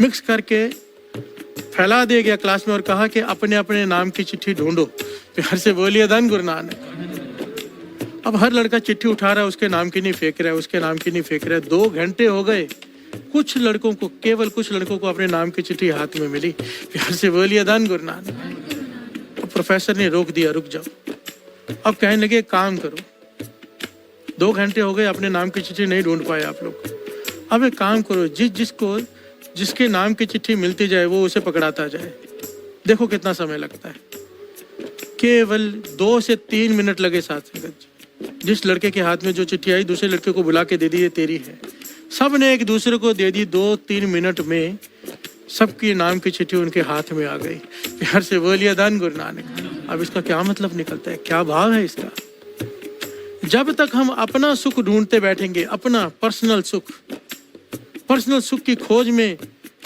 मिक्स करके फैला दिया गया क्लास में और कहा कि अपने अपने नाम की चिट्ठी ढूंढो। प्यार से बोलिए धन गुरु नानक। अब हर लड़का चिट्ठी उठा रहा है, उसके नाम की नहीं फेंक रहा है, उसके नाम की नहीं फेंक रहा है। 2 घंटे हो गए, कुछ लड़कों को, केवल कुछ लड़कों को अपने नाम की चिट्ठी हाथ में मिली। प्यार से बोलिए धन गुरु नानक। तो प्रोफेसर ने रोक दिया, रुक जाओ। अब कहने लगे काम करो, 2 घंटे हो गए, अपने नाम की चिट्ठी नहीं ढूंढ पाए आप लोग। अब एक काम करो, जिसको जिसके नाम की चिट्ठी मिलती जाए वो उसे पकड़ाता जाए। देखो कितना समय लगता है। केवल 2 से 3 मिनट लगे साथ संगत। जिस लड़के के हाथ में जो चिट्ठी आई, दूसरे लड़के को बुला के दे दी, ये तेरी है। सब ने एक दूसरे को दे दी। 2-3 मिनट में सबकी नाम की चिट्ठी उनके हाथ में आ गई। प्यार से बोलिए धन गुरु नानक। अब इसका क्या मतलब निकलता है, क्या भाव है इसका? जब तक हम अपना सुख ढूंढते बैठेंगे, अपना पर्सनल सुख की खोज में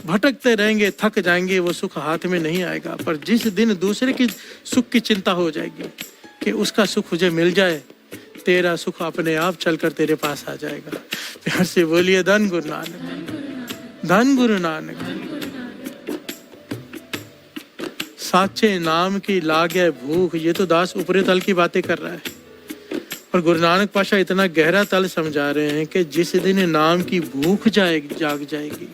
भटकते रहेंगे, थक जाएंगे, वो सुख हाथ में नहीं आएगा। पर जिस दिन दूसरे की सुख की चिंता हो जाएगी कि उसका सुख मुझे मिल जाए, तेरा सुख अपने आप चलकर तेरे पास आ जाएगा। प्यार से बोलिए धन गुरु नानक। धन गुरु नानक। साचे नाम की लागे भूख, ये तो दास ऊपरी तल की बातें कर रहा है, और गुरु नानक पाशा इतना गहरा तल समझा रहे हैं कि जिस दिन नाम की भूख जाग जाएगी,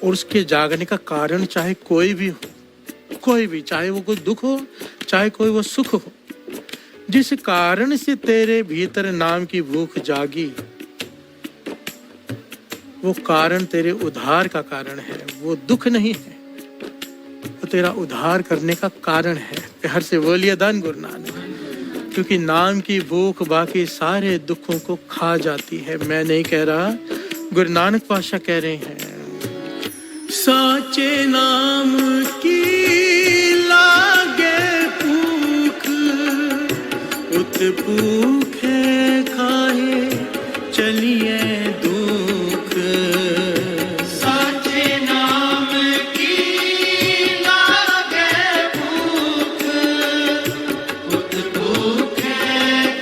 और उसके जागने का कारण चाहे कोई भी हो, कोई भी, चाहे वो कोई दुख हो, चाहे कोई वो सुख हो, जिस कारण से तेरे भीतर नाम की भूख जागी, वो कारण तेरे उद्धार का कारण है, वो दुख नहीं है। वो तेरा उद्धार करने का कारण है। प्यार से बोलिए धन गुरु नानक। क्योंकि नाम की भूख बाकी सारे दुखों को खा जाती है। मैं नहीं कह रहा, गुरु नानक पातशाह कह रहे हैं। साचे नाम की लागे भूख, उत भूखे खाए चलिए दुख। साचे नाम की लागे भूख, उत भूखे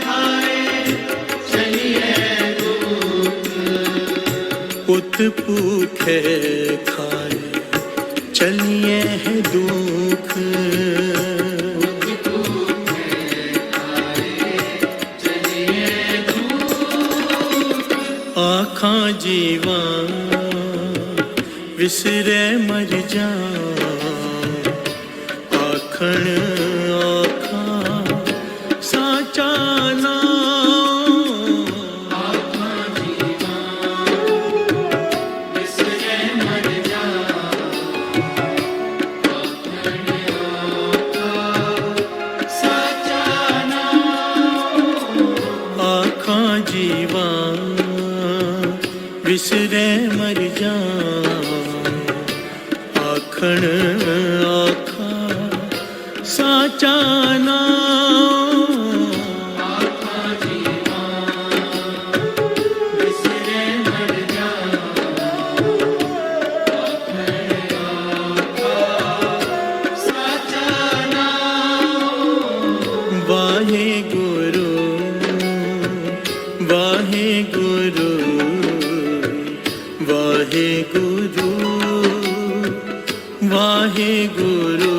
खाए चलिए दुख। उत भूखे खाए चलिए है दुख। आँखां जीवा विसरे मर जा, आखण आँखां साचा नाम। विसरे मर जा, साचा नाम। आँखां जीवा विसरे मर जा, आखण आँखां साचा नाम। विसरे मर जा, साचा नाम। वाहे गुरु वाहे गुरु वाहे गुरु वाहे गुरु।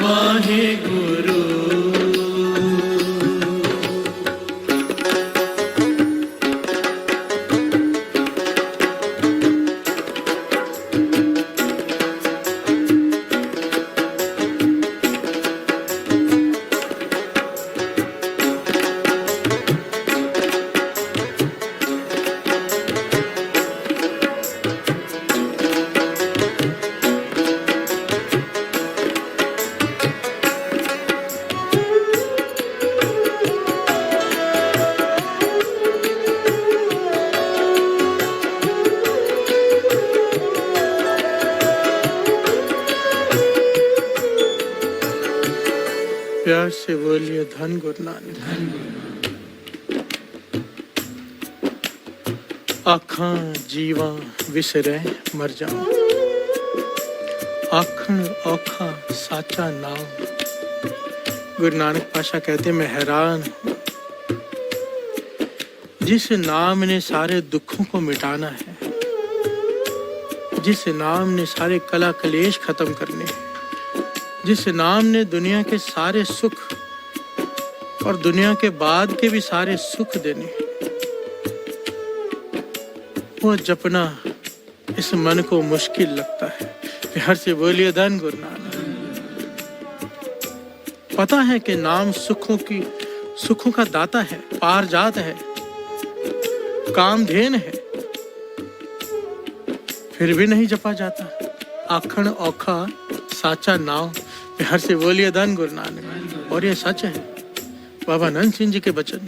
वाहे गुरु। प्यार से बोलिए धन गुरु नानक। आखां जीवा विसरे मर जाऊं, आखण औखा साचा नाम। गुरु नानक पातशाह कहते मैं हैरान हूं, जिस नाम ने सारे दुखों को मिटाना है, जिस नाम ने सारे कला कलेश खत्म करने हैं, जिस नाम ने दुनिया के सारे सुख और दुनिया के बाद के भी सारे सुख देने, वो जपना इस मन को मुश्किल लगता है। प्यार से बोलिए धन गुरु नानक। पता है कि नाम सुखों का दाता है, पारजात है, कामधेन है, फिर भी नहीं जपा जाता। आखण औखा साचा नाम। प्यार से बोलिए धन गुरु नानक। और ये सच है, बाबा नंद सिंह जी के वचन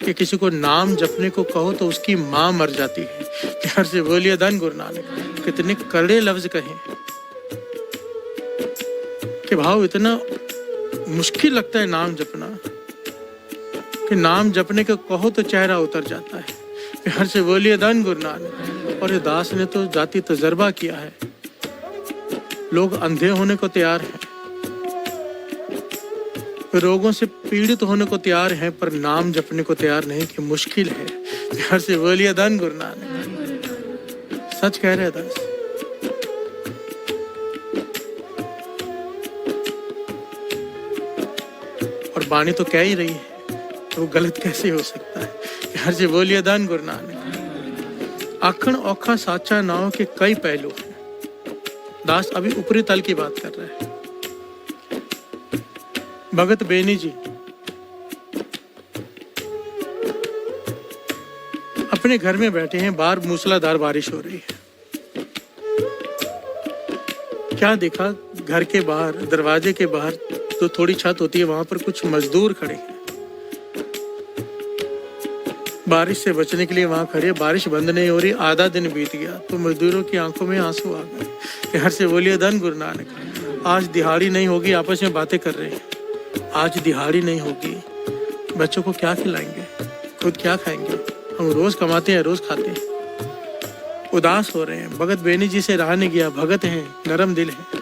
कि किसी को नाम जपने को कहो तो उसकी माँ मर जाती है। प्यार से बोलिए धन गुरु नानक। कितने कड़े लफ्ज कहे कि भाव इतना मुश्किल लगता है नाम जपना कि नाम जपने को कहो तो चेहरा उतर जाता है। प्यार से बोलिए धन गुरु नानक। और ये दास ने तो जाति तजर्बा किया है, लोग अंधे होने को तैयार हैं, रोगों से पीड़ित होने को तैयार हैं, पर नाम जपने को तैयार नहीं कि मुश्किल है। प्यार से बोलिए धन गुरु नानक। सच कह रहे दास। और वाणी तो कह ही रही है, तो वो गलत कैसे हो सकता है। प्यार से बोलिए धन गुरु नानक। आखण औखा साचा नाव के कई पहलू हैं। दास अभी ऊपरी तल की बात कर रहे हैं। भगत बेनी जी अपने घर में बैठे हैं, बाहर मूसलाधार बारिश हो रही है। क्या देखा, घर के बाहर, दरवाजे के बाहर तो थोड़ी छत होती है, वहां पर कुछ मजदूर खड़े हैं, बारिश से बचने के लिए वहां खड़े। बारिश बंद नहीं हो रही, आधा दिन बीत गया तो मजदूरों की आंखों में आंसू आ गए। घर से बोलिए धन गुरु नानक, आज दिहाड़ी नहीं होगी, आपस में बातें कर रहे हैं। आज दिहाड़ी नहीं होगी, बच्चों को क्या खिलाएंगे, खुद क्या खाएंगे? हम रोज कमाते हैं, रोज खाते हैं। उदास हो रहे हैं। भगत बेनी जी से रहा नहीं गया, भगत हैं, नरम दिल है।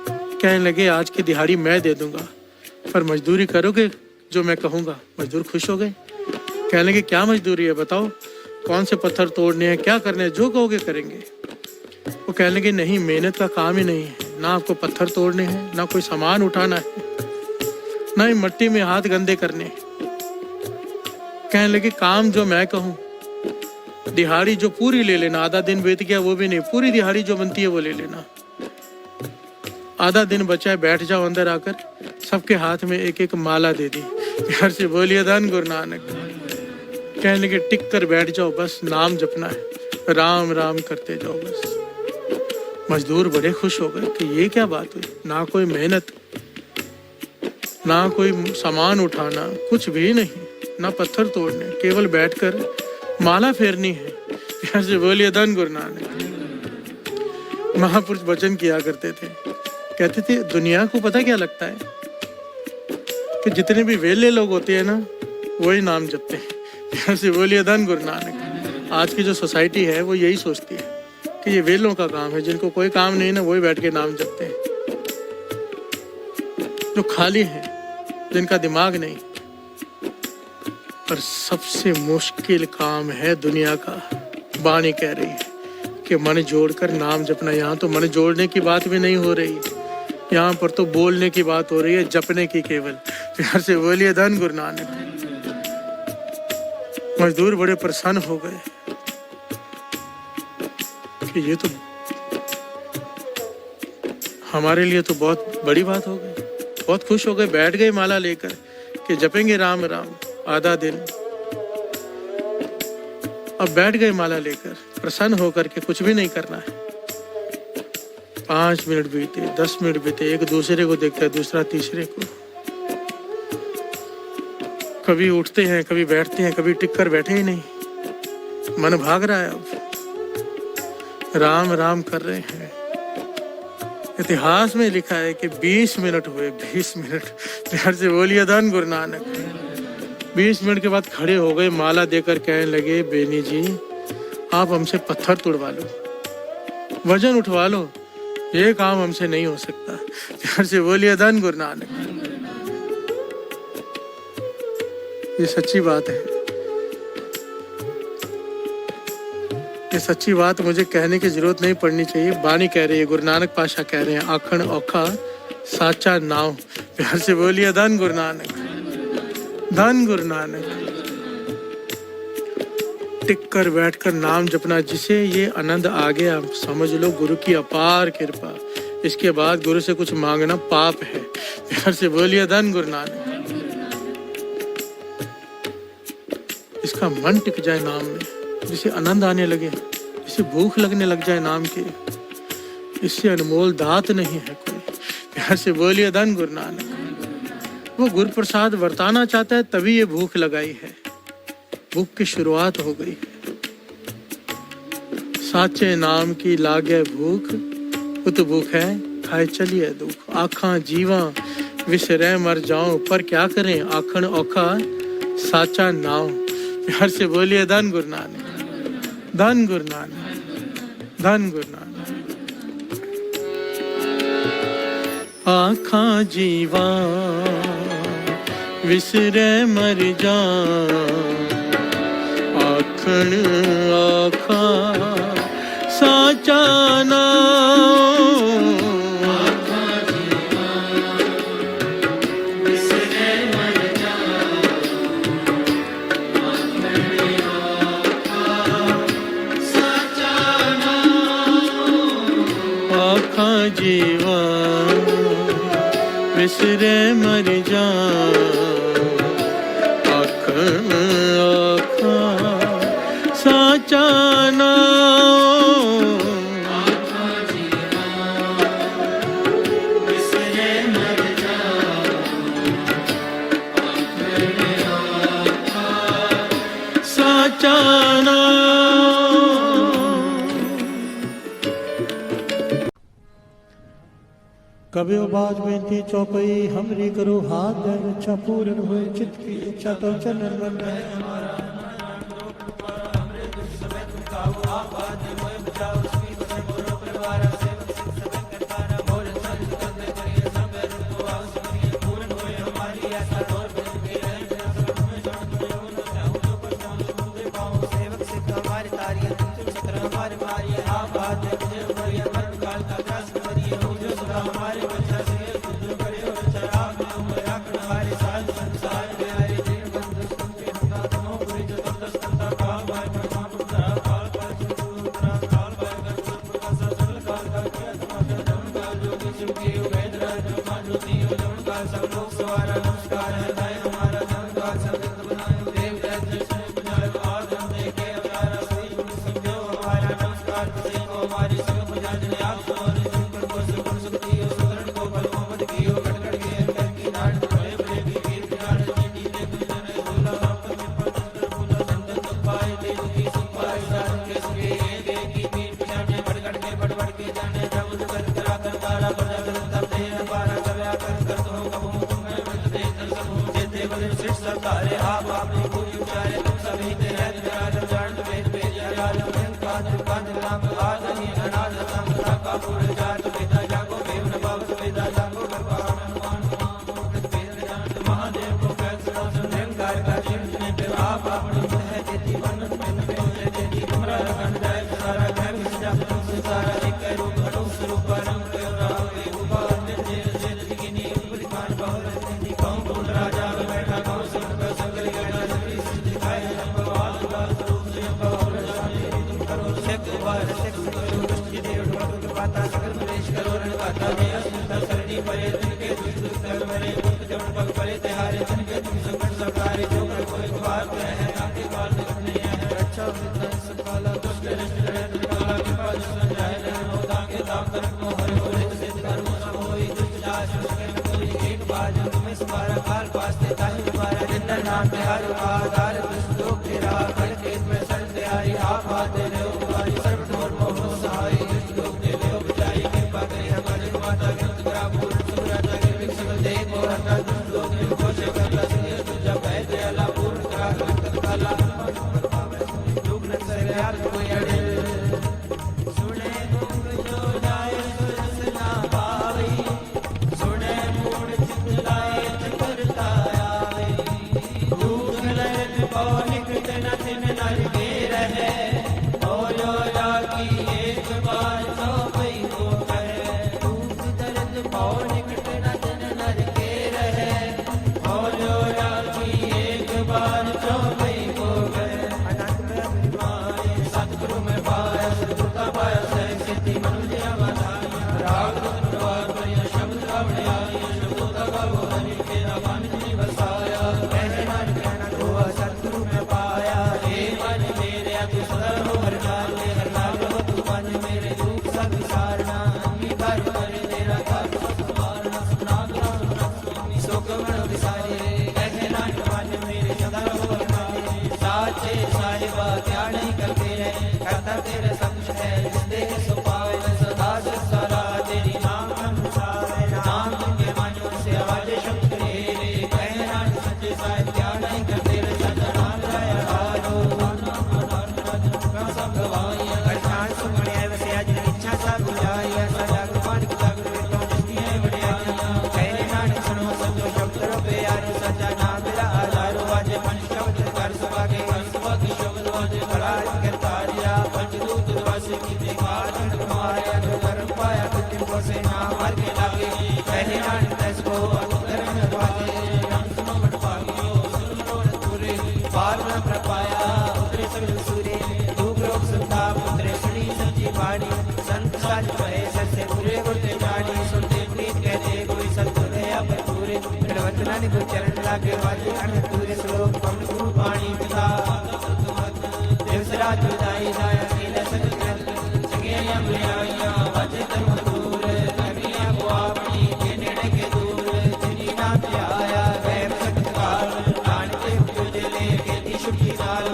कहने लगे आज की दिहाड़ी मैं दे दूंगा, पर मजदूरी करोगे जो मैं कहूँगा। मजदूर खुश हो गए। कहने लगे क्या मजदूरी है बताओ, कौन से पत्थर तोड़ने हैं, क्या करने हैं, जो कहोगे करेंगे। वो कहने लगे नहीं, मेहनत का काम ही नहीं है, ना आपको पत्थर तोड़ने हैं, ना कोई सामान उठाना है, ना ही मिट्टी में हाथ गंदे करने हैं। कहने लगे काम जो मैं कहूँ, दिहाड़ी जो पूरी ले लेना, आधा दिन बीत गया वो भी नहीं, पूरी दिहाड़ी जो बनती है वो ले लेना। आधा दिन बचा है, बैठ जाओ अंदर आकर। सबके हाथ में एक एक माला दे दी। घर से बोलिए धन गुरु नानक। कहने लगे टिक कर बैठ जाओ, बस नाम जपना है, राम राम करते जाओ बस। मजदूर बड़े खुश हो गए कि ये क्या बात हुई, ना कोई मेहनत, ना कोई सामान उठाना, कुछ भी नहीं, ना पत्थर तोड़ने, केवल बैठकर माला फेरनी है। घर से बोलिए धन गुरु नानक। महापुरुष वचन किया करते थे, कहते थे दुनिया को पता क्या लगता है कि जितने भी वेले लोग होते हैं ना, वही नाम जपते हैं। घर से बोलिए धन गुरु नानक। आज की जो सोसाइटी है वो यही सोचती है कि ये वेलों का काम है, जिनको कोई काम नहीं ना वही बैठ के नाम जपते हैं। जो खाली हैं, जिनका दिमाग नहीं। पर सबसे मुश्किल काम है दुनिया का, वाणी कह रही है कि मन जोड़कर नाम जपना। यहाँ तो मन जोड़ने की बात भी नहीं हो रही, यहाँ पर तो बोलने की बात हो रही है, जपने की केवल। प्यार से बोलिए धन गुरु नानक। मजदूर बड़े प्रसन्न हो गए कि ये तो हमारे लिए तो बहुत बड़ी बात हो गई। बहुत खुश हो गए, बैठ गए माला लेकर कि जपेंगे राम राम आधा दिन। अब बैठ गए माला लेकर, प्रसन्न होकर के कुछ भी नहीं करना है। 5 मिनट बीते, 10 मिनट बीते, एक दूसरे को देखता है, दूसरा तीसरे को। कभी उठते हैं, कभी बैठते हैं, कभी टिक कर बैठे ही नहीं। मन भाग रहा है, अब राम राम कर रहे हैं। इतिहास में लिखा है कि 20 मिनट हुए, 20 मिनट। प्यार से बोलिए धन गुरु नानक। 20 मिनट के बाद खड़े हो गए, माला देकर कहने लगे बेनी जी आप हमसे पत्थर तोड़वा लो, वजन उठवा लो, ये काम हमसे नहीं हो सकता। प्यार से बोलिए धन गुरु नानक। ये सच्ची बात है, ये सच्ची बात मुझे कहने की जरूरत नहीं पड़नी चाहिए। बानी कह रही है, गुरु नानक पाशा कह रहे हैं, आखण औखा साचा नाव। प्यार से बोलिए धन गुरु नानक, धन गुरु नानक। टिक कर बैठ कर नाम जपना, जिसे ये आनंद आ गया, समझ लो गुरु की अपार कृपा। इसके बाद गुरु से कुछ मांगना पाप है। प्यार से बोलिए धन गुरु नानक। इसका मन टिक जाए नाम में, जिसे आनंद आने लगे, जिसे भूख लगने लग जाए नाम की, इससे अनमोल दात नहीं है कोई। प्यार से बोलिए धन गुरु नानक। वो गुरु प्रसाद वर्ताना चाहता है, तभी ये भूख लगाई है, भूख की शुरुआत हो गई है। साचे नाम की लागे भूख, उत भूख है खाए चलिए दुख। आखा जीवा विसरे मर जाऊं, पर क्या करें आखण औखा साचा नाव। प्यार से बोलिए धन गुरु नानक, धन गुरु नानक, धन गुरु नानक। आखा जीवा विसरे मर जा, आखण आखा साचा नाम। जीवा विसरे मर जा, आखा साचा बचाना। कभी बाज बेनती चौपई हमरी करो हाथ दे इच्छा पूर्ण होए चित्त की इच्छा तो चलन मन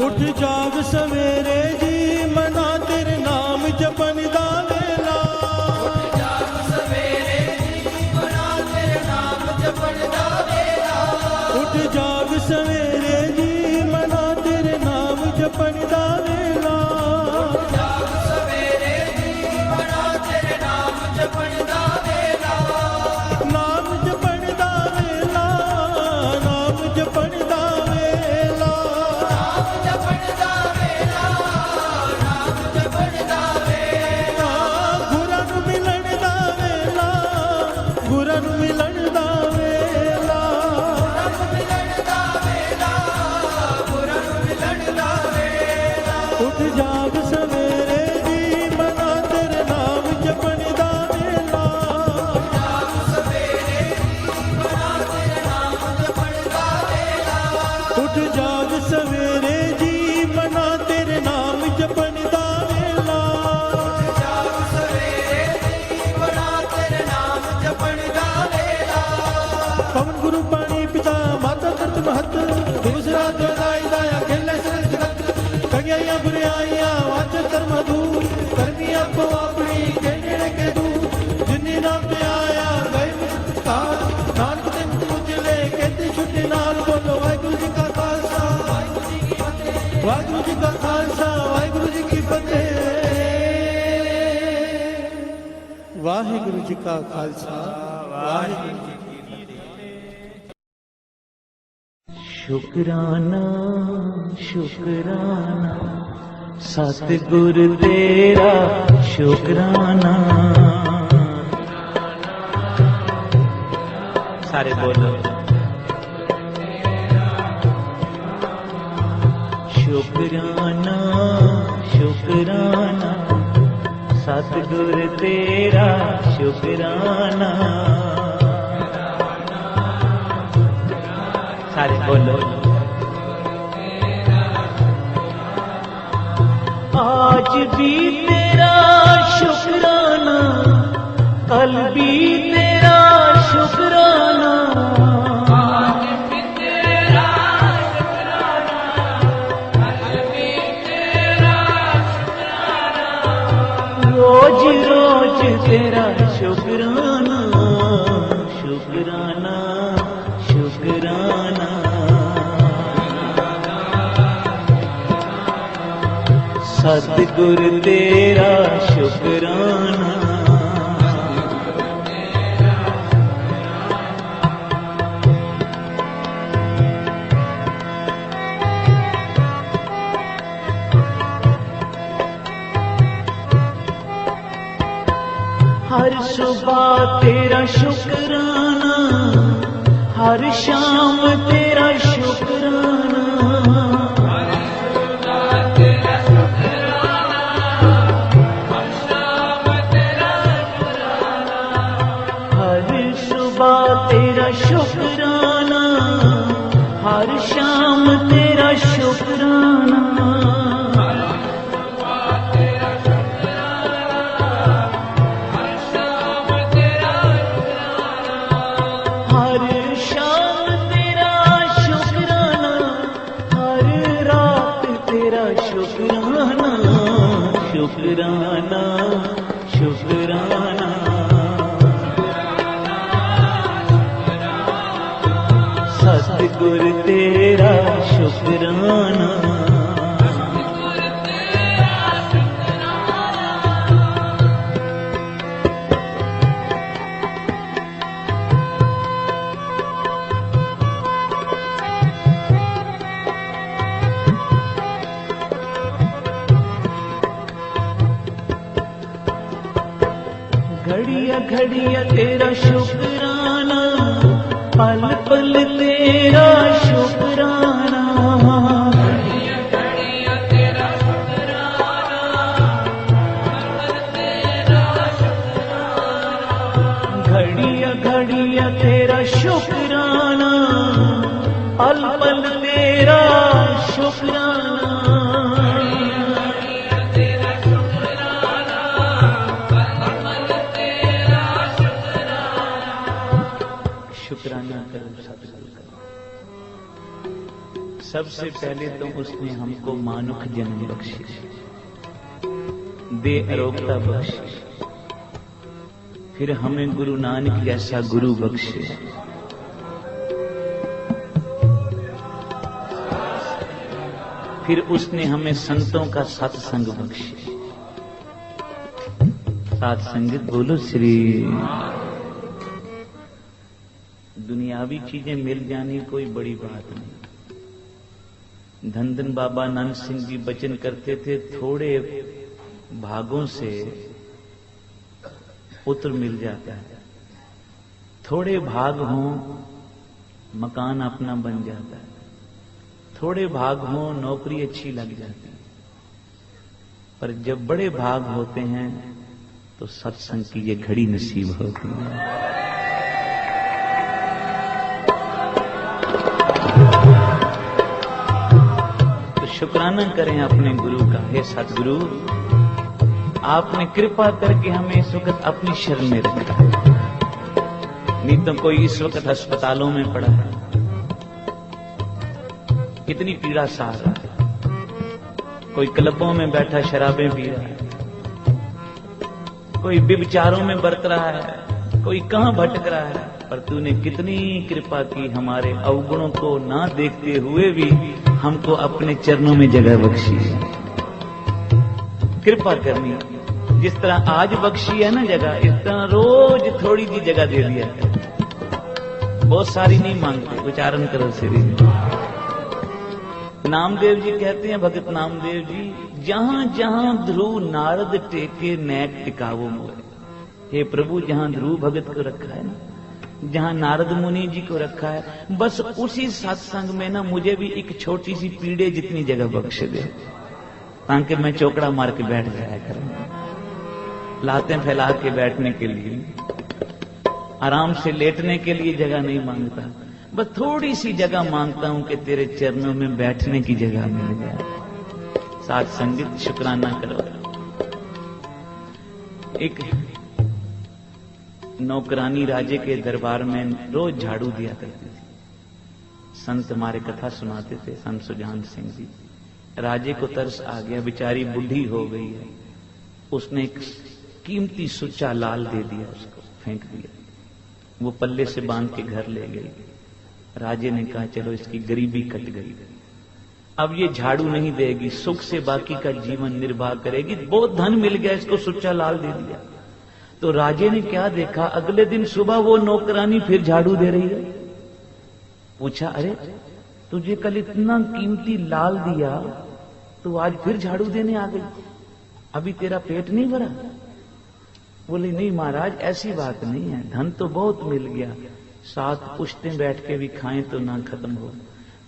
उठ जाग सवेरे जी मना तेरे नाम जपण दा वेला। नाम जपण दा वेला, नाम जपण दा वेला। गुਰਾਂ ਨੂੰ ਮਿਲਣ ਦਾ ਵੇਲਾ, ਗੁਰਾਂ ਨੂੰ ਮਿਲਣ ਦਾ ਵੇਲਾ। ਉੱਠ ਜਾਗ ਸਵੇਰੇ ਜੀ ਮਨਾ ਤੇਰੇ ਨਾਮ ਜਪਣ ਦਾ ਵੇਲਾ। ਉੱਠ ਜਾਗ ਸਵੇਰੇ ਜੀ ਮਨਾ ਤੇਰੇ ਨਾਮ ਜਪਣ ਦਾ ਵੇਲਾ। ਪਵਨ ਗੁਰੂ ਪਾਣੀ ਪਿਤਾ ਮਾਤਾ ਧਰਤ ਮਹਤ ਦੂਸਰਾ ਦੋਦਾਈ ਦਾਇਆ ਖੇਲੇ ਸਰਤ ਜਗਤ ਕਗਿਆਈਆਂ ਬੁਰਿਆਈਆਂ ਵਾਚ ਧਰਮ ਦੂਰ ਕਰਮੀ ਆਪੋ ਆਪਣੀ ਕੇ ਨੇੜੇ ਕੇ ਦੂਰ ਜਿਨੀ ਨਾਮ ਤੇ ਆਇਆ ਗਏ ਮੁਕਤਾਰ ਨਾਨਕ ਤੇ ਮੁਝਲੇ ਕਹਿੰਦੇ ਛੁੱਟੀ ਨਾਲ ਬੋਲੋ ਵਾਹਿਗੁਰੂ ਜੀ ਕਾ ਖਾਲਸਾ ਵਾਹਿਗੁਰੂ ਜੀ ਕਾ ਖਾਲਸਾ ਵਾਹਿਗੁਰੂ ਜੀ ਕੀ ਫਤਿਹ। ਵਾਹਿਗੁਰੂ ਜੀ ਕਾ ਖਾਲਸਾ ਵਾਹਿਗੁਰੂ ਜੀ शुकराना शुकराना सतगुर तेरा शुकराना। सारे बोलो शुकराना शुकराना सतगुर तेरा शुकराना। सारे बोलो आज भी तेरा शुकराना कल भी तेरा शुकराना। रोज रोज तेरा शुकराना शुकराना शुकराना। सतगुर तेरा शुकराना। हर सुबह तेरा शुकराना हर शाम तेरा शुकराना। तेरा शुकराना हर शाम तेरा शुकराना। हर शाम तेरा शुकराना हर रात तेरा शुकराना शुकराना शुकराना। सतगुर तेरा शुकराना। घड़िया घड़िया तेरा शुकराना पल पल तेरा शुकराना। घड़िया घड़िया तेरा शुकराना पल पल तेरा शुकराना। घड़िया घड़िया तेरा शुकराना पल पल तेरा शुकराना। शुकराना करो सतगुरु का। सबसे पहले तो उसने हमको मानुख जन्म बख्शे, दे अरोगता बख्शे, फिर हमें गुरु नानक जैसा गुरु बख्शे। फिर उसने हमें संतों का सत्संग बख्शे। साथ संगत बोलो श्री। दुनियावी चीजें मिल जानी कोई बड़ी बात नहीं। धन धन बाबा नानक सिंह जी वचन करते थे, थोड़े भागों से पुत्र मिल जाता है, थोड़े भाग हों मकान अपना बन जाता है, थोड़े भाग हों नौकरी अच्छी लग जाती है, पर जब बड़े भाग होते हैं तो सत्संग की ये घड़ी नसीब होती है। तो शुक्राना करें अपने गुरु का। हे सतगुरु, आपने कृपा करके हमें इस वक्त अपनी शरण में रखा, नहीं तो कोई इस वक्त अस्पतालों में पड़ा है, कितनी पीड़ा सह रहा है, कोई क्लबों में बैठा शराबें पी रहा है, कोई व्यभिचारों में बरत रहा है, कोई कहां भटक रहा है। पर तूने कितनी कृपा की, हमारे अवगुणों को ना देखते हुए भी हमको अपने चरणों में जगह बख्शी है। कृपा करनी, जिस तरह आज बख्शी है ना जगह, इस तरह रोज थोड़ी सी जगह दे दिया कर। बहुत सारी नहीं मांगते, उच्चारण करो श्री। नामदेव जी कहते हैं, भगत नामदेव जी, जहां जहां ध्रुव नारद टेके नैक टिकावो मोरे। हे प्रभु, जहां ध्रुव भगत को रखा है ना, जहां नारद मुनि जी को रखा है, बस उसी सत्संग में ना मुझे भी एक छोटी सी पीड़े जितनी जगह बख्श दे, ताकि मैं चौकड़ा मार के बैठ जाया करूं। लातें फैला के बैठने के लिए, आराम से लेटने के लिए जगह नहीं मांगता, बस थोड़ी सी जगह मांगता हूं कि तेरे चरणों में बैठने की जगह मिल जाए। साथ संगत शुक्राना करो। एक नौकरानी राजे के दरबार में रोज झाड़ू दिया करती थी। संत हमारे कथा सुनाते थे, संत सुजान सिंह जी। राजे को तरस आ गया, बेचारी बूढ़ी हो गई है, उसने एक कीमती सुच्चा लाल दे दिया, उसको फेंक दिया। वो पल्ले से बांध के घर ले गई। राजे ने कहा चलो इसकी गरीबी कट गई, अब ये झाड़ू नहीं देगी, सुख से बाकी का जीवन निर्वाह करेगी। बहुत धन मिल गया, इसको सुच्चा लाल दे दिया। तो राजे ने क्या देखा, अगले दिन सुबह वो नौकरानी फिर झाड़ू दे रही है। पूछा, अरे तुझे कल इतना कीमती लाल दिया, तो आज फिर झाड़ू देने आ गई, अभी तेरा पेट नहीं भरा? बोले नहीं महाराज, ऐसी बात नहीं है, धन तो बहुत मिल गया, 7 पुश्तें बैठ के भी खाएं तो ना खत्म हो,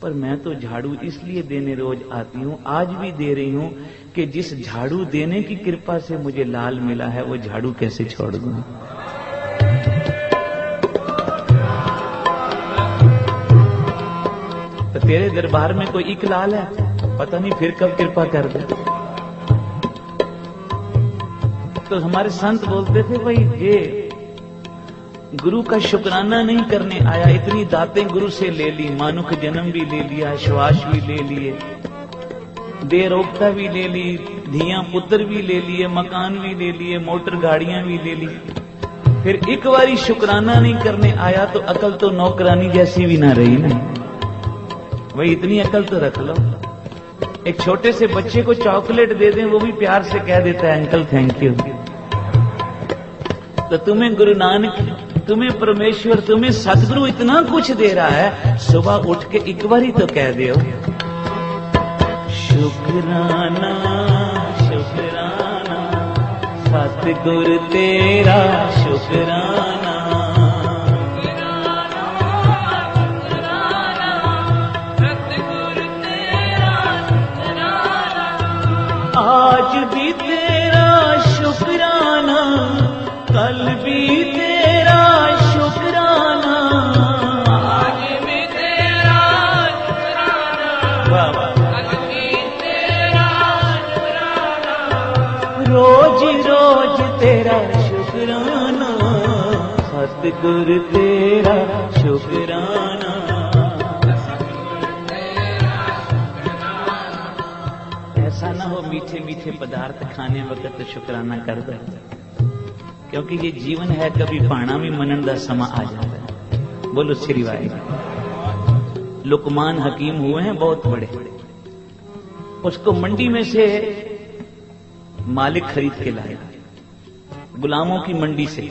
पर मैं तो झाड़ू इसलिए देने रोज आती हूं, आज भी दे रही हूं कि जिस झाड़ू देने की कृपा से मुझे लाल मिला है, वो झाड़ू कैसे छोड़ दूं। तो तेरे दरबार में कोई एक लाल है, पता नहीं फिर कब कृपा कर दे। तो हमारे संत बोलते थे, भाई ये गुरु का शुक्राना नहीं करने आया, इतनी दातें गुरु से ले ली, मानुख जन्म भी ले लिया, श्वास भी ले लिए, देरोगता भी ले ली, धिया पुत्र भी ले लिए, मकान भी ले लिए, मोटर गाड़ियां भी ले ली, फिर एक बारी शुक्राना नहीं करने आया तो अकल तो नौकरानी जैसी भी ना रही ना। वही इतनी अकल तो रख लो। एक छोटे से बच्चे को चॉकलेट दे दें, वो भी प्यार से कह देता है अंकल थैंक यू। तो तुम्हें गुरु नानक, तुम्हें परमेश्वर, तुम्हें सतगुरु इतना कुछ दे रहा है, सुबह उठ के एक बारी तो कह दो शुक्राना शुक्राना, सतगुरु तेरा शुक्राना। आज भी तेरा शुक्राना, कल भी तेरा शुक्राना, आज भी तेरा शुक्राना, कल भी तेरा शुक्राना, रोज रोज तेरा शुक्राना, सतगुरु तेरा शुक्राना। ऐसा ना हो मीठे मीठे पदार्थ खाने वक्त तो शुक्राना कर दो, क्योंकि ये जीवन है, कभी पाना भी मनन का समा आ जाता है। बोलो श्री वाहिगुरू। लुकमान हकीम हुए हैं बहुत बड़े, उसको मंडी में से मालिक खरीद के लाया, गुलामों की मंडी से,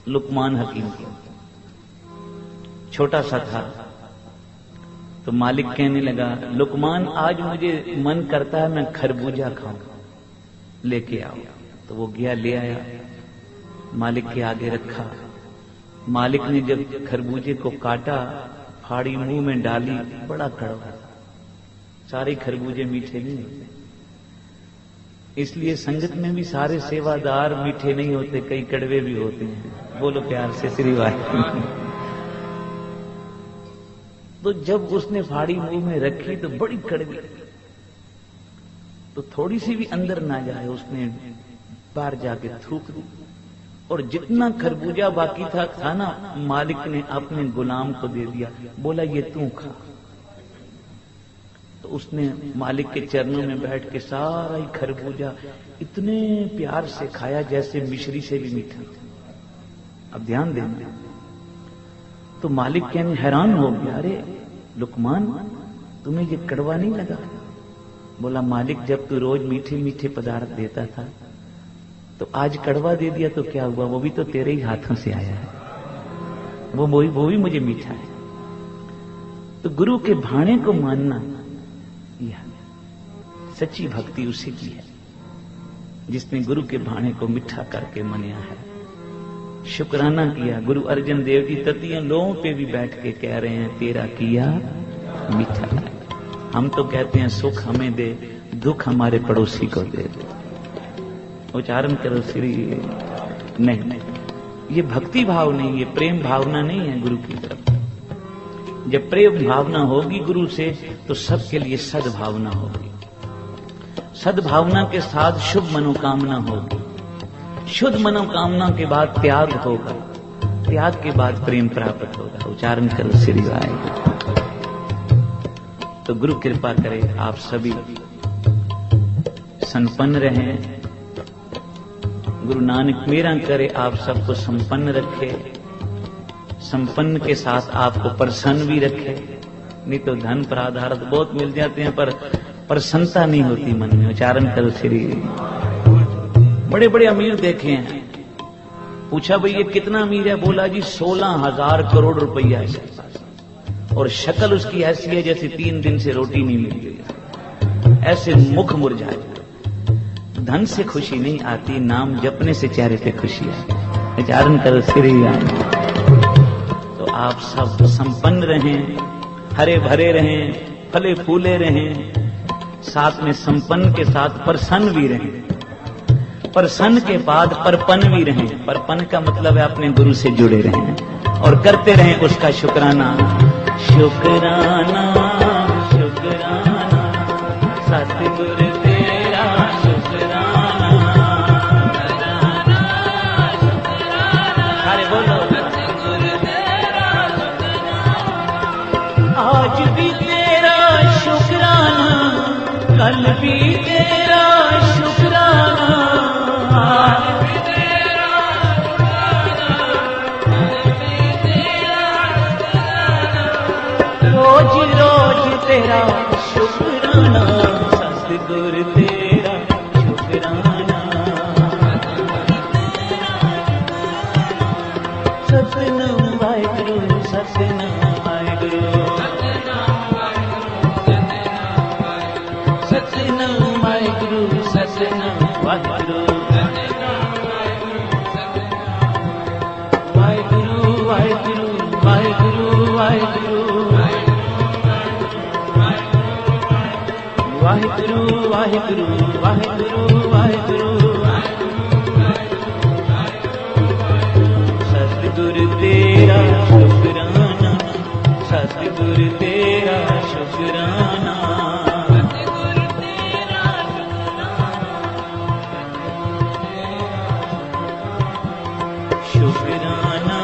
लुकमान हकीम की। छोटा सा था तो मालिक कहने लगा, लुकमान आज मुझे मन करता है मैं खरबूजा खाऊं, लेके आओ। तो वो गया, ले आया, मालिक के आगे रखा। मालिक ने जब खरबूजे को काटा, फाड़ी मुंह में डाली, बड़ा कड़वा। सारे खरबूजे मीठे नहीं होते, इसलिए संगत में भी सारे सेवादार मीठे नहीं होते, कई कड़वे भी होते हैं। बोलो प्यार से श्री वाहिगुरु। तो जब उसने फाड़ी मुंह में रखी तो बड़ी कड़वी, तो थोड़ी सी भी अंदर ना जाए, उसने बाहर जाके थूक दी। और जितना खरबूजा बाकी था ना, मालिक ने अपने गुलाम को दे दिया, बोला ये तू खा। तो उसने मालिक के चरणों में बैठ के सारा ही खरबूजा इतने प्यार से खाया जैसे मिश्री से भी मीठा। अब ध्यान देना। तो मालिक कहने हैरान हो गया, अरे लुकमान तुम्हें ये कड़वा नहीं लगा? बोला मालिक जब तू रोज मीठे मीठे पदार्थ देता था तो आज कड़वा दे दिया तो क्या हुआ? वो भी तो तेरे ही हाथों से आया है, वो भी मुझे मीठा है। तो गुरु के भाणे को मानना, यह सच्ची भक्ति उसी की है जिसने गुरु के भाणे को मीठा करके मनाया है, शुक्राना किया। गुरु अर्जन देव जी ततियां लोगों पे भी बैठ के कह रहे हैं, तेरा किया मीठा। हम तो कहते हैं सुख हमें दे, दुख हमारे पड़ोसी को दे दे। उच्चारण करो श्री। नहीं, ये भक्ति भाव नहीं, ये प्रेम भावना नहीं है गुरु की तरफ। जब प्रेम भावना होगी गुरु से तो सबके लिए सद्भावना होगी, सद्भावना के साथ शुभ मनोकामना होगी, शुद्ध मनोकामना के बाद त्याग होगा, त्याग के बाद प्रेम प्राप्त होगा। उच्चारण करो श्री वाहिगुरु। तो गुरु कृपा करे आप सभी संपन्न रहें। गुरु नानक मेरा करे आप सबको संपन्न रखे, संपन्न के साथ आपको प्रसन्न भी रखे। नहीं तो धन पदार्थ बहुत मिल जाते हैं पर प्रसन्नता नहीं होती मन में। उच्चारण करो श्री। बड़े बड़े अमीर देखे हैं, पूछा भाई ये कितना अमीर है? बोला जी 16,000 करोड़ रुपया है, और शक्ल उसकी ऐसी है जैसे 3 दिन से रोटी नहीं मिल गई, ऐसे मुख मुरझाए। धन से खुशी नहीं आती, नाम जपने से चेहरे पे खुशी आती। उच्चारण करो श्री। तो आप सब संपन्न रहें, हरे भरे रहें, फले फूले रहें, साथ में संपन्न के साथ प्रसन्न भी रहें, प्रसन्न के बाद परपन भी रहें। परपन का मतलब है अपने गुरु से जुड़े रहें और करते रहें उसका शुक्राना। शुक्राना शुक्राना सतगुरु तेरा शुक्राना। अरे बोलो सतगुरु तेरा शुक्राना। आज भी तेरा शुक्राना, कल भी तेरा शुक्राना, आज भी तेरा शुक्राना, कल भी तेरा शुक्राना, रोज रोज तेरा शुक्राना, सतगुरु तेरा शुक्राना। सतनाम वाहिगुरु, सतनाम वाहिगुरु, सतनाम वाहिगुरु, सतनाम वाहिगुरु, वाहिगुरु वाहिगुरु वाहिगुरु वाहिगुरु, वाहिगुरु वाहिगुरु वाहिगुरु वाहिगुरु। सतगुरु तेरा शुक्राना, सतगुरु तेरा शुक्राना, सतगुरु तेरा शुक्राना, शुक्राना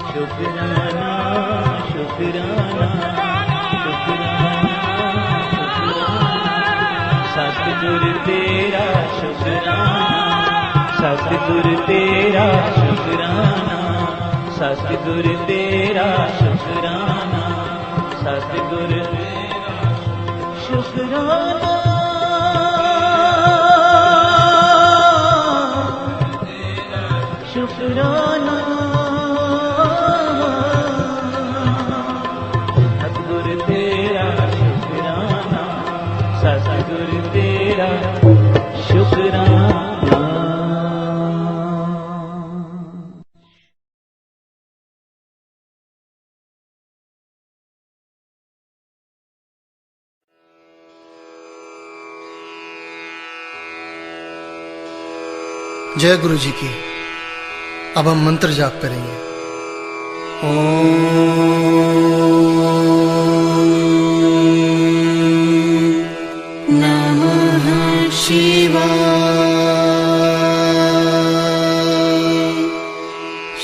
शुक्राना शुक्राना सतगुरु तेरा शुक्राना, सतगुरु तेरा शुक्राना, सतगुरु तेरा शुक्राना, सतगुरु तेरा शुक्राना शुक्राना सतगुर तेरा शुक्राना सतगुर तेरा शुक्राना। जय गुरु जी की। अब हम मंत्र जाप करेंगे। ओम नमः शिवाय।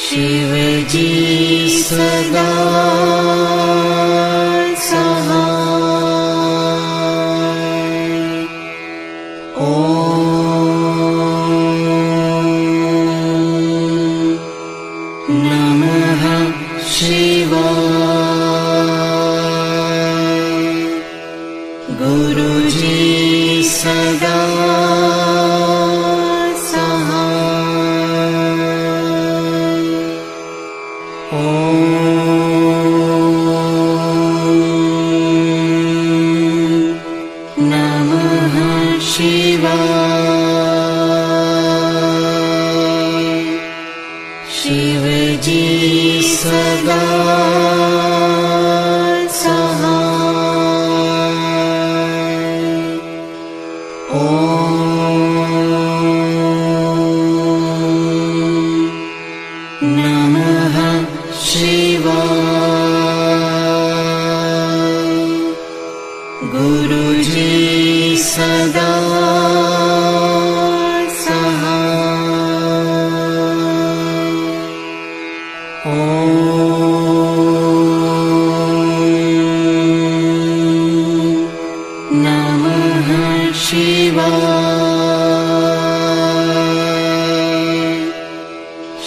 शिव जी सदा शिव जी सदा सहाय। ओम नमः शिवाय। गुरु जी सदा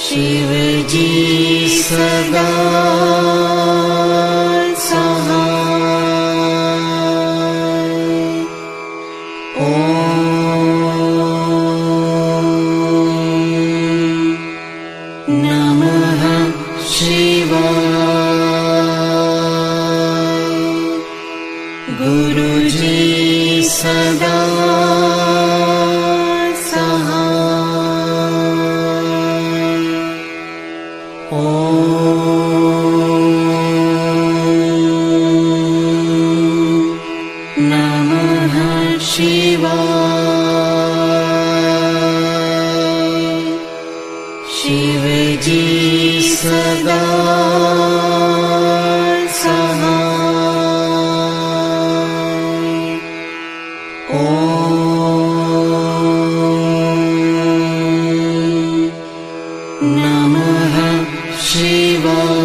शिव जी सदा सहाय। ओम नमः शिवाय। गुरु जी सदा शिव जी सदा सहाय। ओम नमः शिवाय।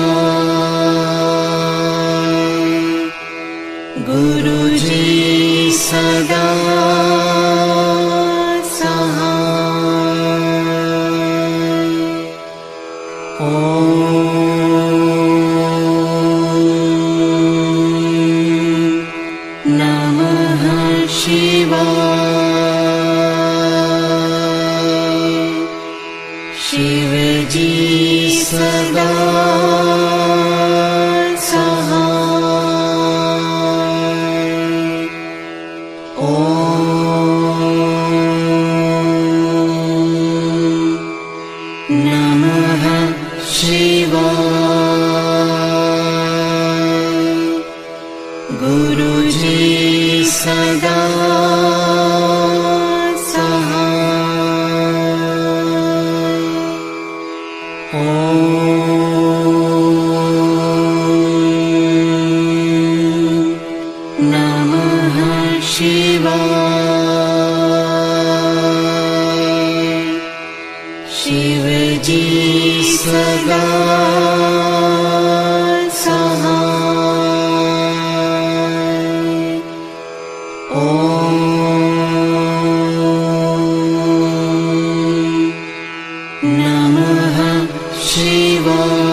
गुरु जी सदा शिव जी सदा सहाय। ओम नमः शिवाय। गुरु जी सदा शिव जी सदा सहाय। ओम नमः शिवाय।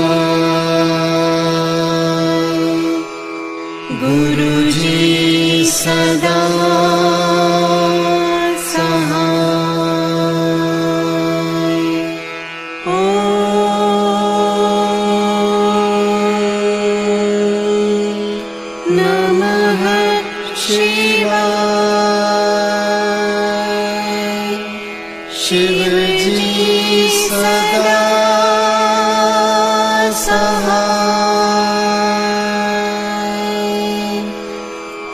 गुरु जी सदा सहाय। ओम नमः शिवाय। शिव जी सदा सहाय।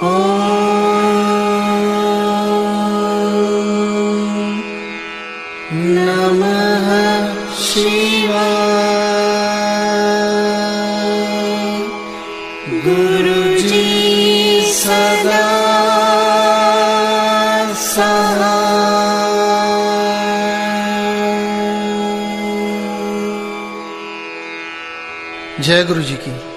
ओम नमः शिवाय। गुरु जी सदा सहाय। जय गुरु जी की।